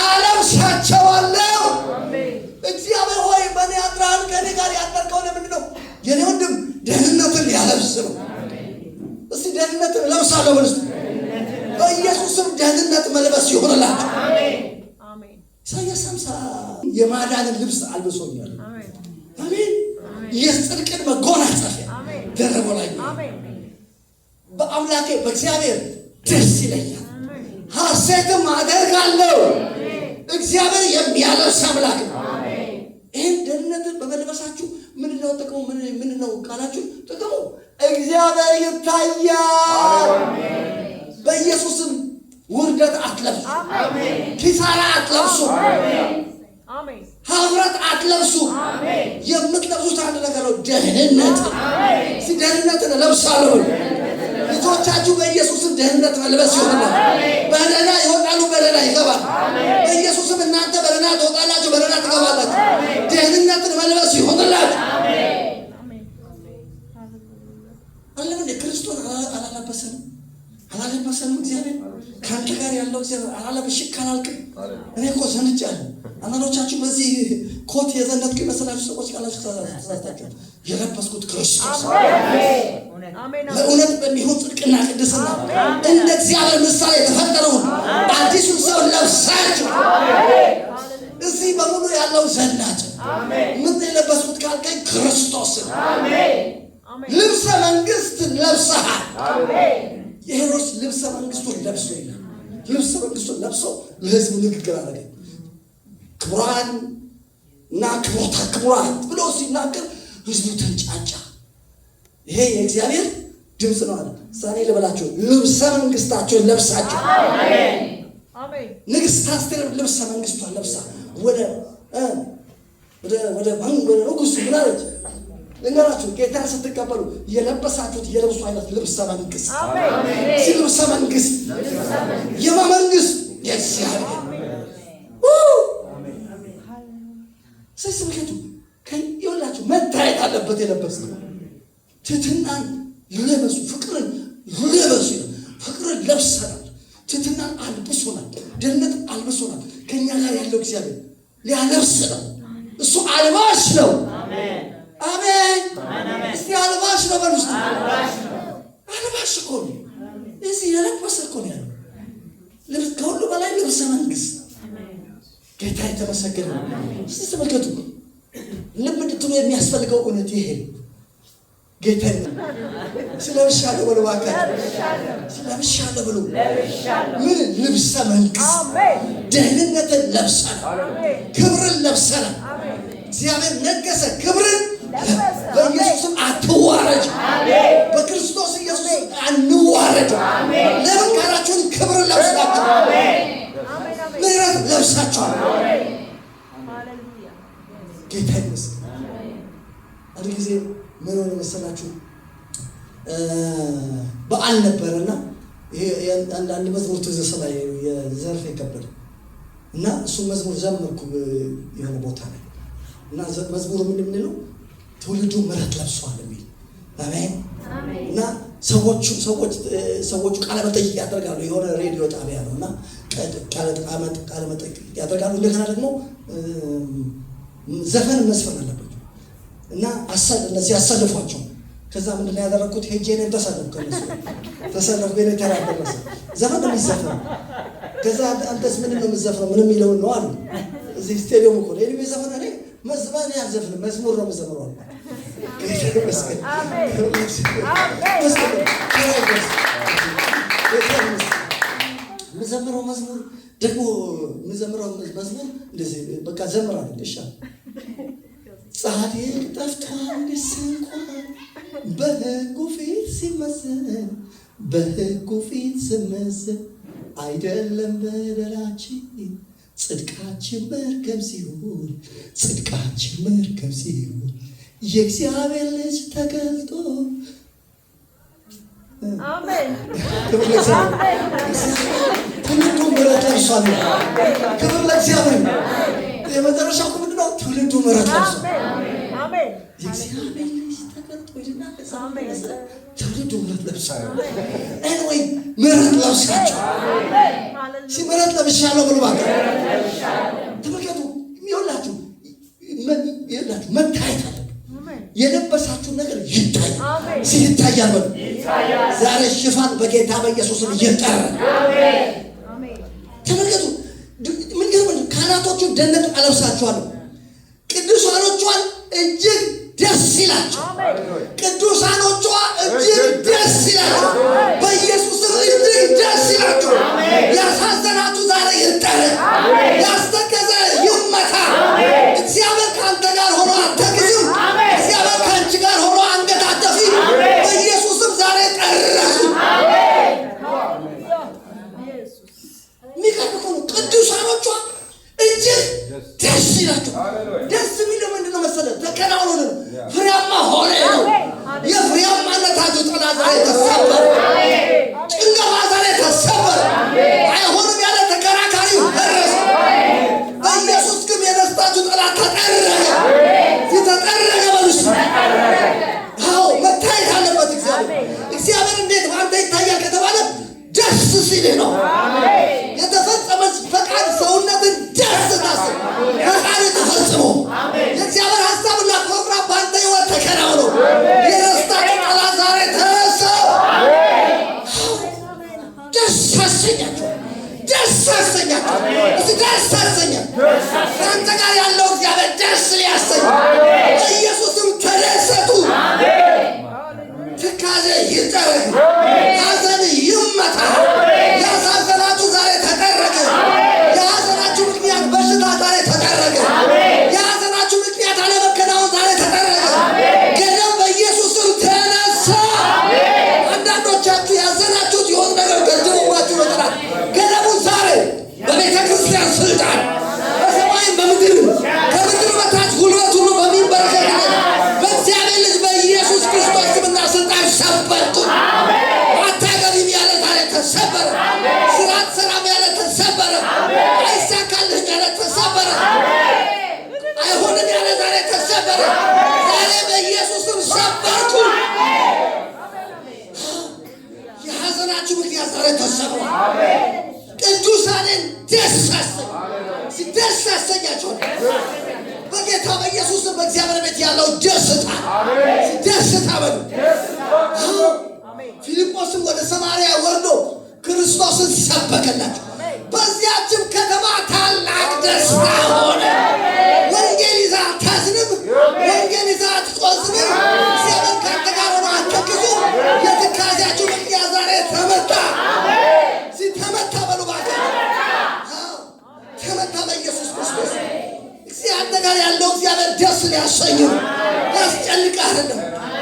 አለብሳቸዋለሁ። እግዚአብሔር ሆይ በእኔ አድረሃል። ከእኔ ጋር ያደርከው ለምንድን ነው? የኔ ወንድም ደህንነትን ሊያለብስ ነው። እስቲ ደህንነትን እለብሳለሁ ብለስ በኢየሱስም ደህንነት መልበስ ይሆንላችሁ። ኢሳይያስ 50 የማዳንን ልብስ አልብሶኛል። አሜን። የጽድቅን መጎናጸፊያ ደረበላኝ። በአምላኬ በእግዚአብሔር ደስ ይለኛል፣ ሐሴትም አደርጋለሁ። እግዚአብሔር የሚያለብስ አምላክ ነው። ይህን ደህንነትን በመልበሳችሁ ምንድነው ጥቅሙ? ምንድነው ካላችሁ ጥቅሙ እግዚአብሔር ይታያል። በኢየሱስም ውርደት አትለብሱ፣ ኪሳራ አትለብሱ፣ ሀፍረት አትለብሱ። የምትለብሱት አንድ ነገር ነው፣ ደህንነት። ደህንነትን እለብሳለሁ። ልጆቻችሁ በኢየሱስም ደህንነት መልበስ ይሆናል። በደህና ይወጣሉ፣ በደህና ይገባል። በኢየሱስም እናንተ በደህና ትወጣላችሁ፣ በደህና ትገባላችሁ። ደህንነትን መልበስ ይሆንላችሁ። አለምን ክርስቶስ አላለበሰንም። እግዚአብሔር ከአንተ ጋር ያለው እግዚአብሔር አላለበሽክ ካላልክም እኔ እኮ ዘንጫለሁ። አንዳንዶቻችሁ በዚህ ኮት የዘነጥኩ የመሰላችሁ ሰዎች ካላችሁ ተሳስታችኋል። የለበስኩት ክርስቶስ ለእውነት በሚሆን ጽድቅና ቅድስና እንደ እግዚአብሔር ምሳሌ የተፈጠረውን አዲሱን ሰው ለብሳችሁ እዚህ በሙሉ ያለው ዘናጭ ምን የለበስኩት ካልከኝ ክርስቶስን ልብሰ መንግስትን ለብሰሃል። የሄሮድስ ልብሰ መንግስቱን ለብሶ ይላል። ልብሰ መንግስቱን ለብሶ ለህዝቡ ንግግር አደረገ። ክቡራን እና ክቡራት ብሎ ሲናገር ህዝቡ ተንጫጫ። ይሄ የእግዚአብሔር ድምፅ ነው አለ። ዛሬ ልበላችሁ ልብሰ መንግስታቸውን ለብሳችሁ። ንግስት አስቴር ልብሰ መንግስቷን ለብሳ ወደ ንጉሱ ምን አለች? ልንገራችሁ፣ ጌታን ስትቀበሉ የለበሳችሁት የልብሱ አይነት ልብሰ መንግስት። ልብሰ መንግስት የማ መንግስት? የእግዚአብሔር። ስምከቱ ይኸውላችሁ መታየት አለበት። የለበስነው ትህትናን ልለበሱ፣ ፍቅርን ልለበሱ። ፍቅርን ለብሰናል፣ ትህትናን አልብሶናል፣ ደህንነት አልብሶናል። ከእኛ ጋር ያለው እግዚአብሔር ሊያለብስ ነው። እሱ አልባሽ ነው። አሜን። እስቲ አልባሽ ነው በሉ። እስቲ አልባሽ እኮ ነው። እዚህ የለበሰ እኮ ነው ያለው። ከሁሉ በላይ ልብሰ መንግስት። ጌታ የተመሰገነ ነው። እስቲ ተመልከቱ። ልብ እንድትሉ የሚያስፈልገው እውነት ይሄ ጌታ ስለብሻለሁ በሉ። እባካችሁ ስለብሻለሁ በሉ። ምን ልብሰ መንግስት? ደህንነትን ለብሰናል፣ ክብርን ለብሰናል። እግዚአብሔር ነገሰ፣ ክብርን በኢየሱስም አትዋረጅ። በክርስቶስ ኢየሱስ አንዋረድ። ለምን ካላችሁን ክብርን ለብሳችሁ፣ ምሕረት ለብሳችሁ። ጌታ ይመስገን። አንድ ጊዜ ምን ሆነ መሰላችሁ? በዓል ነበረና ይሄ አንድ መዝሙር ትዝ ሰማይ የዘርፍ የከበደ እና እሱ መዝሙር ዘመርኩ የሆነ ቦታ ላይ እና መዝሙሩ ምንድን ነው? ትውልዱ ምሕረት ለብሷል የሚል አሜን። እና ሰዎቹ ቃለ መጠይቅ ያደርጋሉ። የሆነ ሬዲዮ ጣቢያ ነው እና ቃለ መጠይቅ ያደርጋሉ። እንደገና ደግሞ ዘፈን መስፈን አለባቸው እና እነዚህ ያሰልፏቸው። ከዛ ምንድን ነው ያደረኩት? ሄጄ እኔም ተሰለፍኩ። የኔ ተራ ደረሰ። ዘፈን ነው የሚዘፈነው። ከዛ አንተስ ምንድን ነው የምትዘፍነው? ምንም የሚለውን ነው አሉ። እዚህ ስቴዲየም እኮ ነው እኔ ዘፈን እኔ መዝሙር ያልዘፍን መዝሙር ነው የምዘምረው አሉ። የምዘምረው መዝሙር ደግሞ መዝሙር እንደዚህ በቃ ዘምራለሁ። እሺ ጻድቅ ጠፍቷል እንኳን በሕጉ ፊት ሲመዘን በሕጉ ፊት ሲመዘን አይደለም በደላችን ጽድቃችን መርገም ሲሆን የእግዚአብሔር ልጅ ተገልጦ አሜን ትውልዱ ምሕረት ለብሷል። ክብር ለእግዚአብሔር። የመጨረሻው ምንድን ነው? ትውልዱ ምሕረት ለብሷል። የእግዚአብሔር ልጅ ተገልጦ ይልና ትውልዱ ምሕረት ለብሷል። ኤኒዌይ ምሕረት ለብሳችሁ ምሕረት ለብሻለሁ ብሎ ማለት ተመልከቱ። ይኸውላችሁ መታየት አለ። የለበሳችሁ ነገር ይታያል። ሲታያል ነው ዛሬ ሽፋን በጌታ በኢየሱስ ይጠራ። ተመልከቱ። ምን ካህናቶቹ ደነት አለብሳችኋለሁ፣ ቅዱሳኖቿን እጅግ ደስ ይላቸው። ቅዱሳኖቿ እጅግ ደስ ይላቸው። በኢየሱስ እጅግ ደስ ይላቸው። ያሳዘናችሁ ዛሬ ይጠራ። ያስተከዘ ይመታ። እግዚአብሔር ከአንተ ጋር ሆኖ አትግዝም። እግዚአብሔር ከአንቺ ጋር ሆኖ አንገት አትደፊም። በኢየሱስም ዛሬ ጠራሽ። የሚገርም እኮ ነው። ቅዱሳኖቿ እጅግ ደስ ይላቸው። ደስ የሚለው ምንድን ነው መሰለህ? ተከናውኖ ነው፣ ፍሬያማ ሆነ ነው። የፍሬያማነታችሁ ጥላ ዛሬ ተሰበረ። ጭንገፋ ዛሬ ተሰበረ። አይሆንም ያለ ተከራካሪው ደረሰ። በኢየሱስ ግን የደስታችሁ ጠላት ተጠረገ። ተጠረገ በሉስ። አዎ መታየት አለበት። እግዚአብሔር እንዴት በአንተ ይታያል ከተባለ ደስ ሲልህ ነው። የተፈጸመ ፈቃድ ሰውነትን ደስ ታስብ። ፈቃድ ተፈጽሞ የእግዚአብሔር ሀሳብና ፕሮግራም በአንተ ሕይወት ተከናውኖ የደስታችሁ ጠላት ዛሬ ተነሳ። ደስ አሰኛቸው። ደስ አሰኛቸው። ደስ አሰኛቸው። ከአንተ ጋር ያለው እግዚአብሔር ደስ ሊያሰኝ በኢየሱስም ተደሰቱ። ትካዜ ይጠረግ። ሐዘን ይመታ። ያሳዘናችሁ ዛሬ ተጠረገ። የሐዘናችሁ ምክንያት በሽታ ዛሬ ተጠረገ። የሐዘናችሁ ምክንያት አለመከናወን ዛሬ ተጠረገ። ገደብ በኢየሱስም ተነሳ። አንዳንዶቻችሁ ያዘናችሁት የሆነ ነገር ገድቦባችሁ ይችላል። ገደቡ ዛሬ በቤተ ክርስቲያን ስልጣን በሰማይም በምድር ከምድር በታች ጉልበት ሁሉ በሚንበረከክበት በእግዚአብሔር ልጅ በኢየሱስ ክርስቶስ ስምና ስልጣን ሰበርኩ። አታገቢም ያለ ዛሬ ተሰበረ። ስራ አትሰራም ያለ ተሰበረ። አይሳካልህም ያለ ተሰበረ። አይሆንም ያለ ዛሬ ተሰበረ። ዛሬ በኢየሱስም ሰበርኩ። የሐዘናችሁ ምክንያት ዛሬ ተሰበረ። ቅዱሳንን ደስ አሰኛቸው። በጌታ በኢየሱስም በእግዚአብሔር ቤት ያለው ደስታ በሉ። ፊልጶስም ወደ ሰማርያ ወርዶ ክርስቶስን ሰበከላቸው። በዚያችም ከተማ ታላቅ ደስታ ሆነ። ወንጌል ይዛ አታዝንም። ወንጌል ይዛ አትቆዝምም። እግዚአብሔር ከአንተ ጋር ሆኖ አትግዙም። የትካዜያችሁ ምክንያት ዛሬ ተመታ። ተመታ በሉ እባክህ። ተመታ በኢየሱስ ክርስቶስ። አንተ ጋር ያለው እግዚአብሔር ደስ ሊያሰኝ ነው። ያስጨንቅህ አይደለም።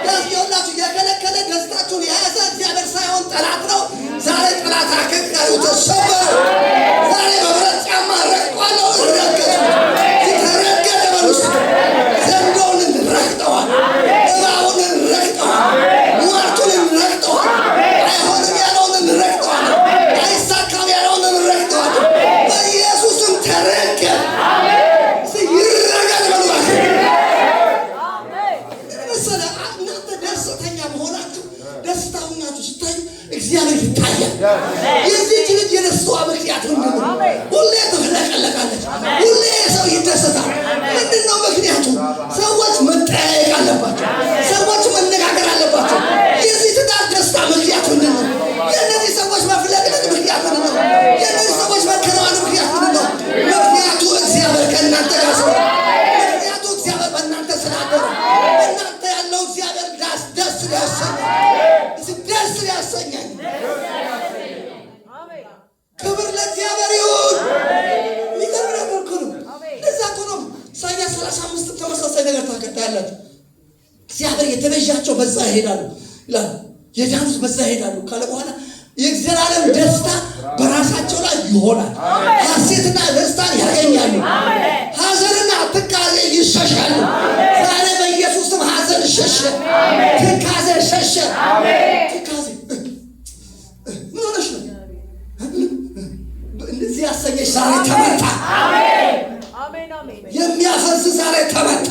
ያስየውላችሁ የከለከለ ደስታችሁን የያዘ እግዚአብሔር ሳይሆን ጠላት ነው። ዛሬ ጠላት አከርካሪው ተሰበረ። ዛሬ በብረት ጫማ ረግጧለሁ። ረገጡ 35 ተመሳሳይ ነገር ታከታያላችሁ። እግዚአብሔር የተቤዣቸው በዛ ይሄዳሉ ይላል። የዳኑት በዛ ይሄዳሉ ካለ በኋላ የእግዚአብሔር ደስታ በራሳቸው ላይ ይሆናል። ሐሴትና ደስታን ያገኛሉ። ሐዘንና ትካዜ ይሸሻሉ። ዛሬ በኢየሱስም ሐዘን ሸሸ፣ ትካዜ ሸሸ። ትካዜ ምን ሆነሽ ነው? እንደዚህ ያሰኘሽ ዛሬ ተመታ። የሚያፈርስ ዛሬ ተመታ።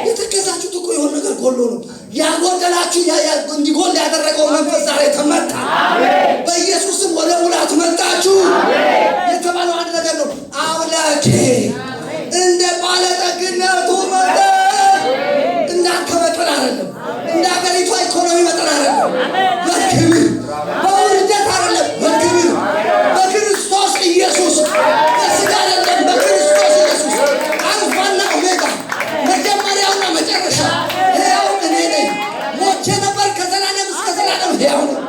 የተከዛችሁት እኮ የሆነ ነገር ጎሎ ነው። ያጎደላችሁ እንዲጎል ያደረገው መንፈስ ዛሬ ተመታ። በኢየሱስም ወደ ሙላት መጣችሁ የተባለው አንድ ነገር ነው። አምላኬ እንደ ባለጠግነቱ መጠን እንዳንተ መጠን አይደለም፣ እንደ ሀገሪቷ ኢኮኖሚ መጠን አይደለም፣ በክብር በውርደት አይደለም፣ በክብር በክርስቶስ ኢየሱስ በስጋ አይደለም፣ በክርስቶስ ኢየሱስ አልፋና ኦሜጋ መጀመሪያውና መጨረሻ ሕያው እኔ ነኝ። ሞቼ ነበር ከዘላለም እስከ ዘላለም ሕያው ነኝ።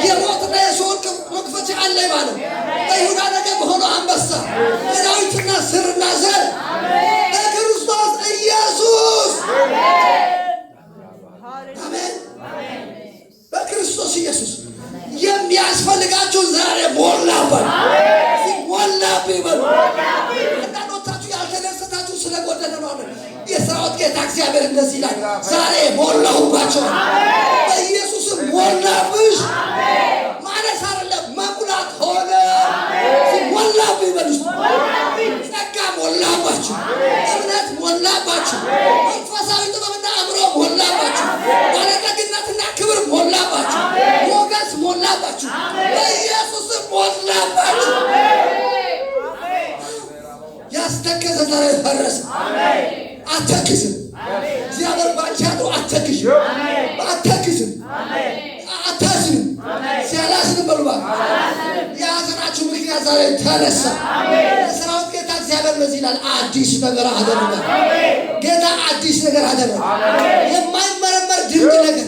የሞትና የሲኦል መክፈቻ አለኝ ባለው በይሁዳ ነገድ በሆነው አንበሳ በዳዊትና ስርና ዘር በክርስቶስ ኢየሱስ አሜን። በክርስቶስ ኢየሱስ የሚያስፈልጋችሁ ዛሬ ሞላበት። ሞላብኝ በሉ። አንዳንዶቻችሁ ያልተደሰታችሁ ስለጎደለ ነው። የሰራዊት ጌታ እግዚአብሔር እንደዚህ ይላል፣ ዛሬ ሞላሁባቸው። በኢየሱስም ሞላብሽ ማለት አይደለም፣ መሙላት ሆነ። ሞላብኝ በሉ። ጸጋ ሞላባችሁ፣ እምነት ሞላባችሁ፣ መንፈሳዊ ጥበብና አእምሮ ሞላባችሁ፣ ባለጠግነትና ክብር ሞላባችሁ፣ ሞገስ ሞላባችሁ፣ በኢየሱስም ሞላባችሁ። ያስተከዘ ዛሬ ፈረሰ። አተክዝም። እግዚአብሔር ባንቺ ያለው አተክዝም፣ አተክዝም፣ አታዝንም። ሲያላዝንም በሉባ የሐዘናችሁ ምክንያት ዛሬ ተነሳ። የሰራዊት ጌታ እግዚአብሔር ለዚህ ይላል፣ አዲስ ነገር አደረገ። ጌታ አዲስ ነገር አደረገ። የማይመረመር ድንቅ ነገር፣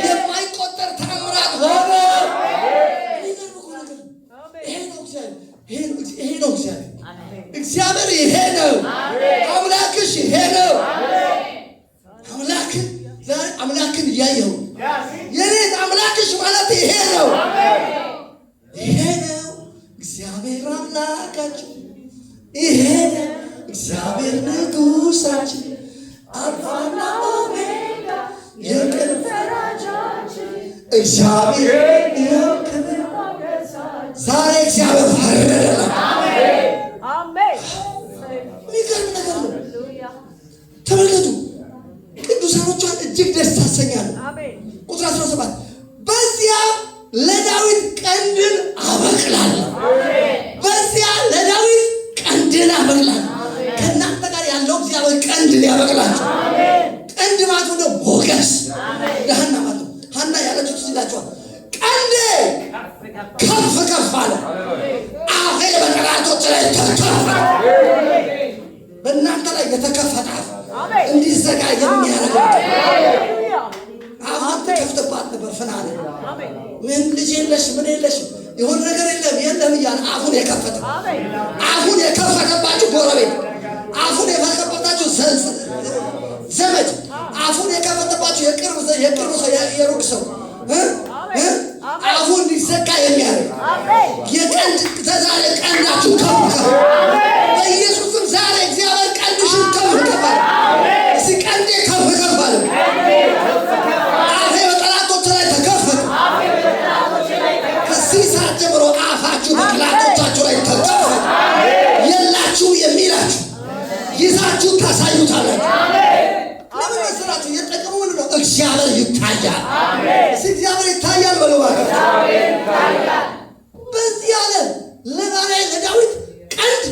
የማይቆጠር ተአምራት ሆነ። ይሄ ነው እግዚአብሔር። እግዚአብሔር ይሄ ነው። አምላክሽ ይሄ ነው። አምላክን ዛሬ አምላክን እያየሁ የኔ አምላክሽ ማለት ይሄ ነው። ይሄ ነው እግዚአብሔር አምላካችን፣ ይሄ ነው እግዚአብሔር ንጉሳችን፣ አልፋና ኦሜጋ የቅርብ ፈራጃችን እግዚአብሔር የክብር ዛሬ እግዚአብሔር ፈረደላ። የሚገርም ነገር ነው። ተመልከቱ፣ ቅዱሳኖቿን እጅግ ደስ ታሰኛሉ። ቁጥር 17 በዚያ ለዳዊት ቀንድን አበቅላለሁ፣ በዚያ ለዳዊት ቀንድን አበቅላለሁ። ከእናንተ ጋር ያለው እግዚአብሔር ቀንድን ያበቅላችሁ። ቀንድ ማለት ነው ሞገስ። ለሐና ማለት ነው። ሐና ያለችው ትዝ ይላችኋል። ቀንዴ ከፍ ከፍ አለ፣ አፌ በጠላቶች ላይ ተከፈተ። በእናንተ ላይ የተከፈተ አፍ እንዲዘጋ የሚያደርግ አሁን ተከፍተባት ነበር። ፍናለ ምን ልጅ የለሽ ምን የለሽ የሆነ ነገር የለም እያለ አፉን የከፈተ አፉን የከፈተባችሁ ጎረቤት፣ አፉን የከፈተባችሁ ዘመድ፣ አፉን የከፈተባችሁ የቅርብ ሰው የሩቅ ሰው አፉን እንዲዘጋ የሚያደርግ የቀንድ ተዛሬ ቀንዳችሁ ከፍ ከፍ በኢየሱስም ዛሬ እግዚአብሔር ቀንድሽን ከፍ ከፍ አለ። እስኪ ቀንዴ ከፍ ከፍ አለ። አፌ በጠላቶች ላይ ተከፈተ። ከዚህ ሰዓት ጀምሮ አፋችሁ በጠላቶቻችሁ ላይ ተከፈተ። የላችሁ የሚላችሁ ይዛችሁ ታሳዩታላችሁ። ለምን መሰላችሁ? የጠቀሙ ምንድን ነው? እግዚአብሔር ይታያል። እግዚአብሔር ይታያል በለው ማለት ነው። በዚህ ዓለም ለባሪያዬ ለዳዊት ቀንድ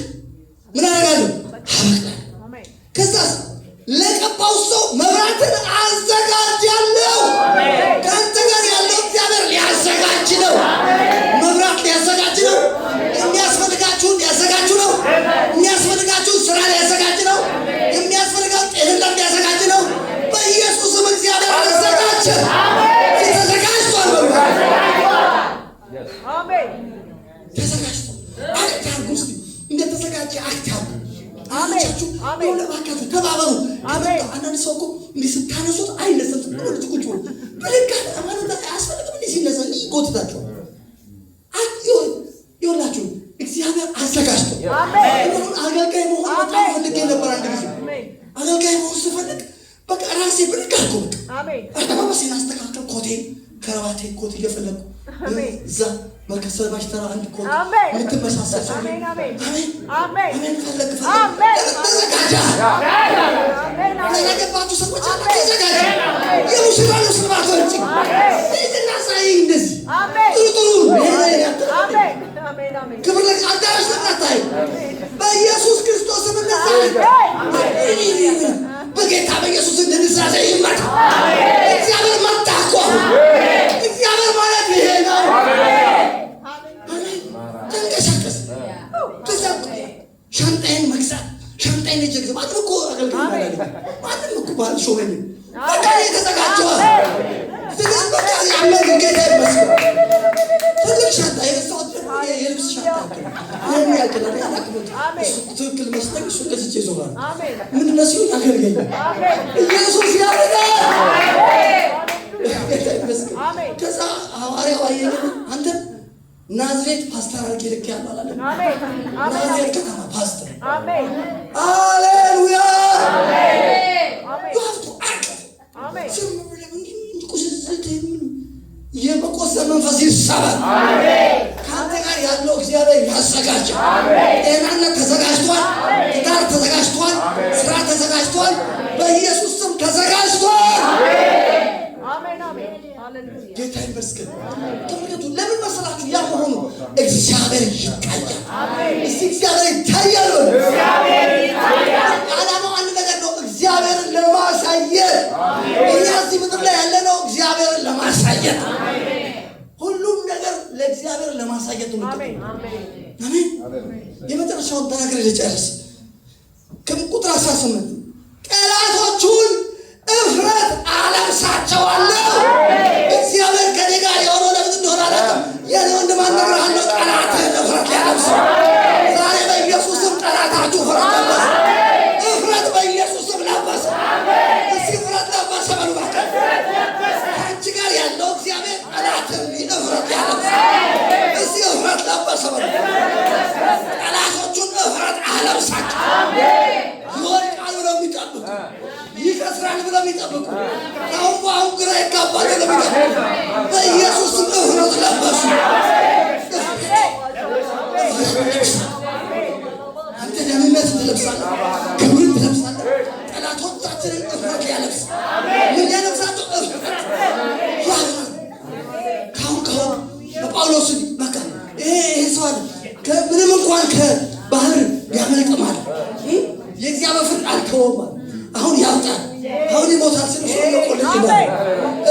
ምን አደርጋለሁ? አበቅላለሁ። ከዛስ ለቀባው ሰው መብራትን አዘጋጃለሁ። ከአንተ ጋር ያለው እግዚአብሔር ሊያዘጋጅ ነው። መብራት ሊያዘጋጅ ነው። የሚያስፈልጋችሁን ሊያዘጋጅ ነው። የሚያስፈልጋችሁን ስራ ሊያዘጋጅ ነው። የሚያስፈልጋችሁን ጤንነት ሊያዘጋጅ ነው። በኢየሱስም እግዚአብሔር አዘጋጀ። ተዘጋጅቷል። ተዘጋጅቷል። አክታር ውስጥ እንደተዘጋጀ አክታር አሜቻችሁ ለባካችሁ እባካችሁ ተባበሩ። አንዳንድ ሰው እኮ ስታነሱት አይነሳም። ቁጭ ቁጭ በልካት አማኑታ አያስፈልግም። ሲነሳ ይጎትታቸው ይኸውላችሁ እግዚአብሔር አዘጋጅቶ አገልጋይ መሆን በጣም ፈልጌ ነበር። አንድ ጊዜ አገልጋይ መሆን ስፈልግ በቃ ራሴ ብድግ አልኩ። አለባበሴን አስተካከል፣ ኮቴን ከረባቴን ኮት እየፈለኩ እዛ በከሰባሽ ተራ አንድ ኮት የምትመሳሰል ሰው አሜን ፈለግ ተዘጋጃ። ለነገባችሁ ሰዎች ተዘጋጃ። የሙሽራሉ ስርባቶች ይዝና ሳይ እንደዚህ ጥሩ ክብር ለአዳራሽ ተናታይ በኢየሱስ ክርስቶስ እንነሳለን። በጌታ በኢየሱስ እንነሳለን። ይመጣ እግዚአብሔር መጣ እኮ እግዚአብሔር ማለት ይሄ ነው። ተንቀሳቀስ ሻንጣዬን መግዛት ሻንጣዬን እጅግ ማንም እኮ አገልግሎት ማለት ማንም እኮ ባል ሾመኝ በቃ የተዘጋጀው ስለዚህ በቃ ያለው ጌታ ይመስገን። ትልቅ ሻንጣ የገዛሁት የልብስ ሻንጣ አሁን ያቀላል ያላክሉት ትክክል መስጠኝ እሱ ለዚህ ይዞራል። ምንድን ነው ሲሆን አገልጋይ ኢየሱስ ያድናል። ጌታ ይመስገን። ከዛ ሐዋርያው አየኝ አንተ ናዝሬት ፓስተር አድርጌ ልኬያለሁ አላለ። ናዝሬት ከተማ ፓስተር ሃሌሉያ የመቆሰል መንፈስ ይሰበር። ከአንተ ጋር ያለው እግዚአብሔር ያዘጋጅ። ጤናነት ተዘጋጅቷል። ትዳር ተዘጋጅቷል። ስራ ተዘጋጅቷል። በኢየሱስ ስም ተዘጋጅቷል። ጌታ ይመስገን። ተመልከቱ። ለምን መሰላችሁ? ያ መሆኑ እግዚአብሔር ይታያል። እስቲ እግዚአብሔር ይታያል። ዓላማው አንድ ነገር ነው፣ እግዚአብሔርን ለማሳየት። እኛ እዚህ ምድር ላይ ያለነው እግዚአብሔርን ለማሳየት፣ ሁሉም ነገር ለእግዚአብሔር ለማሳየት ነው። አሜን። የመጨረሻውን ተናግሬ ልጨርስ። ከቁጥር 18 ጠላቶቹን እፍረት አለብሳቸዋለሁ። እግዚአብሔር ከኔ ጋር የሆነው ለምን እንደሆነ አላውቅም። የኔ ወንድም አነግርሃለሁ፣ ጠላትህን እፍረት ሊያለብስ ዛሬ በኢየሱስም ጠላታችሁ እፍረት ለበሰ። እፍረት በኢየሱስም ለበሰ። እስኪ እፍረት ለበሰ በሉ እባክህ። ከአንቺ ጋር ያለው እግዚአብሔር ጠላትህን እፍረት ሊያለብስ እስኪ እፍረት ለበሰ በሉ። ጠላቶቹን እፍረት አለብሳቸው። ይወድቃል ብለው የሚጠብቁ ይከስራል ብለው የሚጠብቁ አሁን ግራ ይጋባል ብለው የሚጠብቁ በኢየሱስ እፍረት ለበሱ። አንተ ደህንነት ትለብሳለህ፣ ክብር ትለብሳለህ። ጠላቶቻችንን እፍረት ያለብስ ምን ያለብሳቸው? እፍረት ካሁን በጳውሎስ በቃ ይሄ ሰው አለ ምንም እንኳን ከባህር ያመልጥማል የእግዚአብሔር ፍርድ አልተወም። አሁን ያውጣል፣ አሁን ይሞታል። ስለዚህ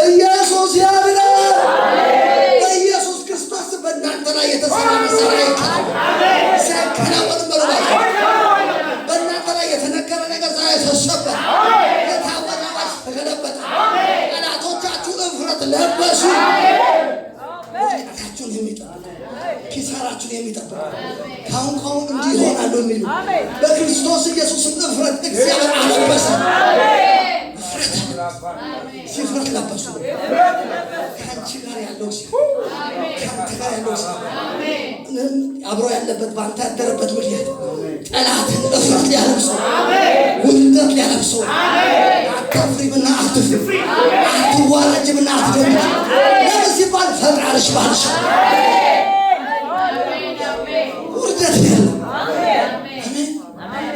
ኢየሱስ ያድናል። በኢየሱስ ክርስቶስ በእናንተ ላይ የተሰራ መሰሪያ ይካል ሳይከናወን በሩባታ በእናንተ ላይ የተነገረ ነገር ዛሬ ተሰበረ። የታወቀ ባሽ ተገለበጠ። ጠላቶቻችሁ እፍረት ለበሱ። ኃጢአታችሁን የሚጠብቁ ኪሳራችሁን የሚጠብቁ ካሁን እንዲህ ይሆናሉ የሚሉ በክርስቶስ ኢየሱስም እፍረት እግዚአብሔር አለበሰ። እፍረት ለበሱ። ከአንቺ ጋር ያለው ከአንተ ጋር ያለው አብሮ ያለበት በአንተ ያደረበት ምክንያት ጠላትን እፍረት ሊያለብሰው፣ ውርደት ሊያለብሰው። አታፍሪምና አትፍሪ፣ አትዋረጅምና አትደንግጪ። ለምን ሲባል ፈጣሪሽ ባልሽ ውርደት ያለው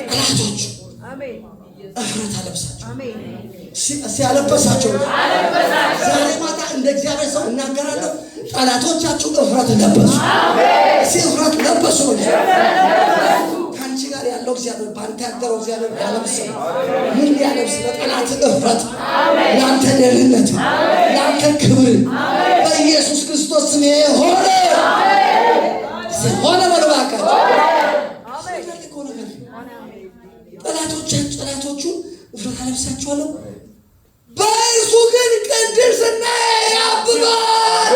ጠላቶቹ እፍረት አለብሳቸው። ሲያለበሳቸው ዛሬ ማታ እንደ እግዚአብሔር ሰው እናገራለሁ። ጠላቶቻችሁ እፍረት ለበሱ። እፍረት ለበሱ። ከአንቺ ጋር ያለው እግዚአብሔር በአንተ ያደረው እግዚአብሔር ያለብስ። ምን ሊያለብስ? በጠላት እፍረት፣ ለአንተ ደህንነት፣ ለአንተ ክብር በኢየሱስ ክርስቶስ ስም ሆነ ሆነ በልባካቸው ጠላቶቹን እፍረት አለብሳቸዋለሁ። በእርሱ ግን ቅድስና ያብባል።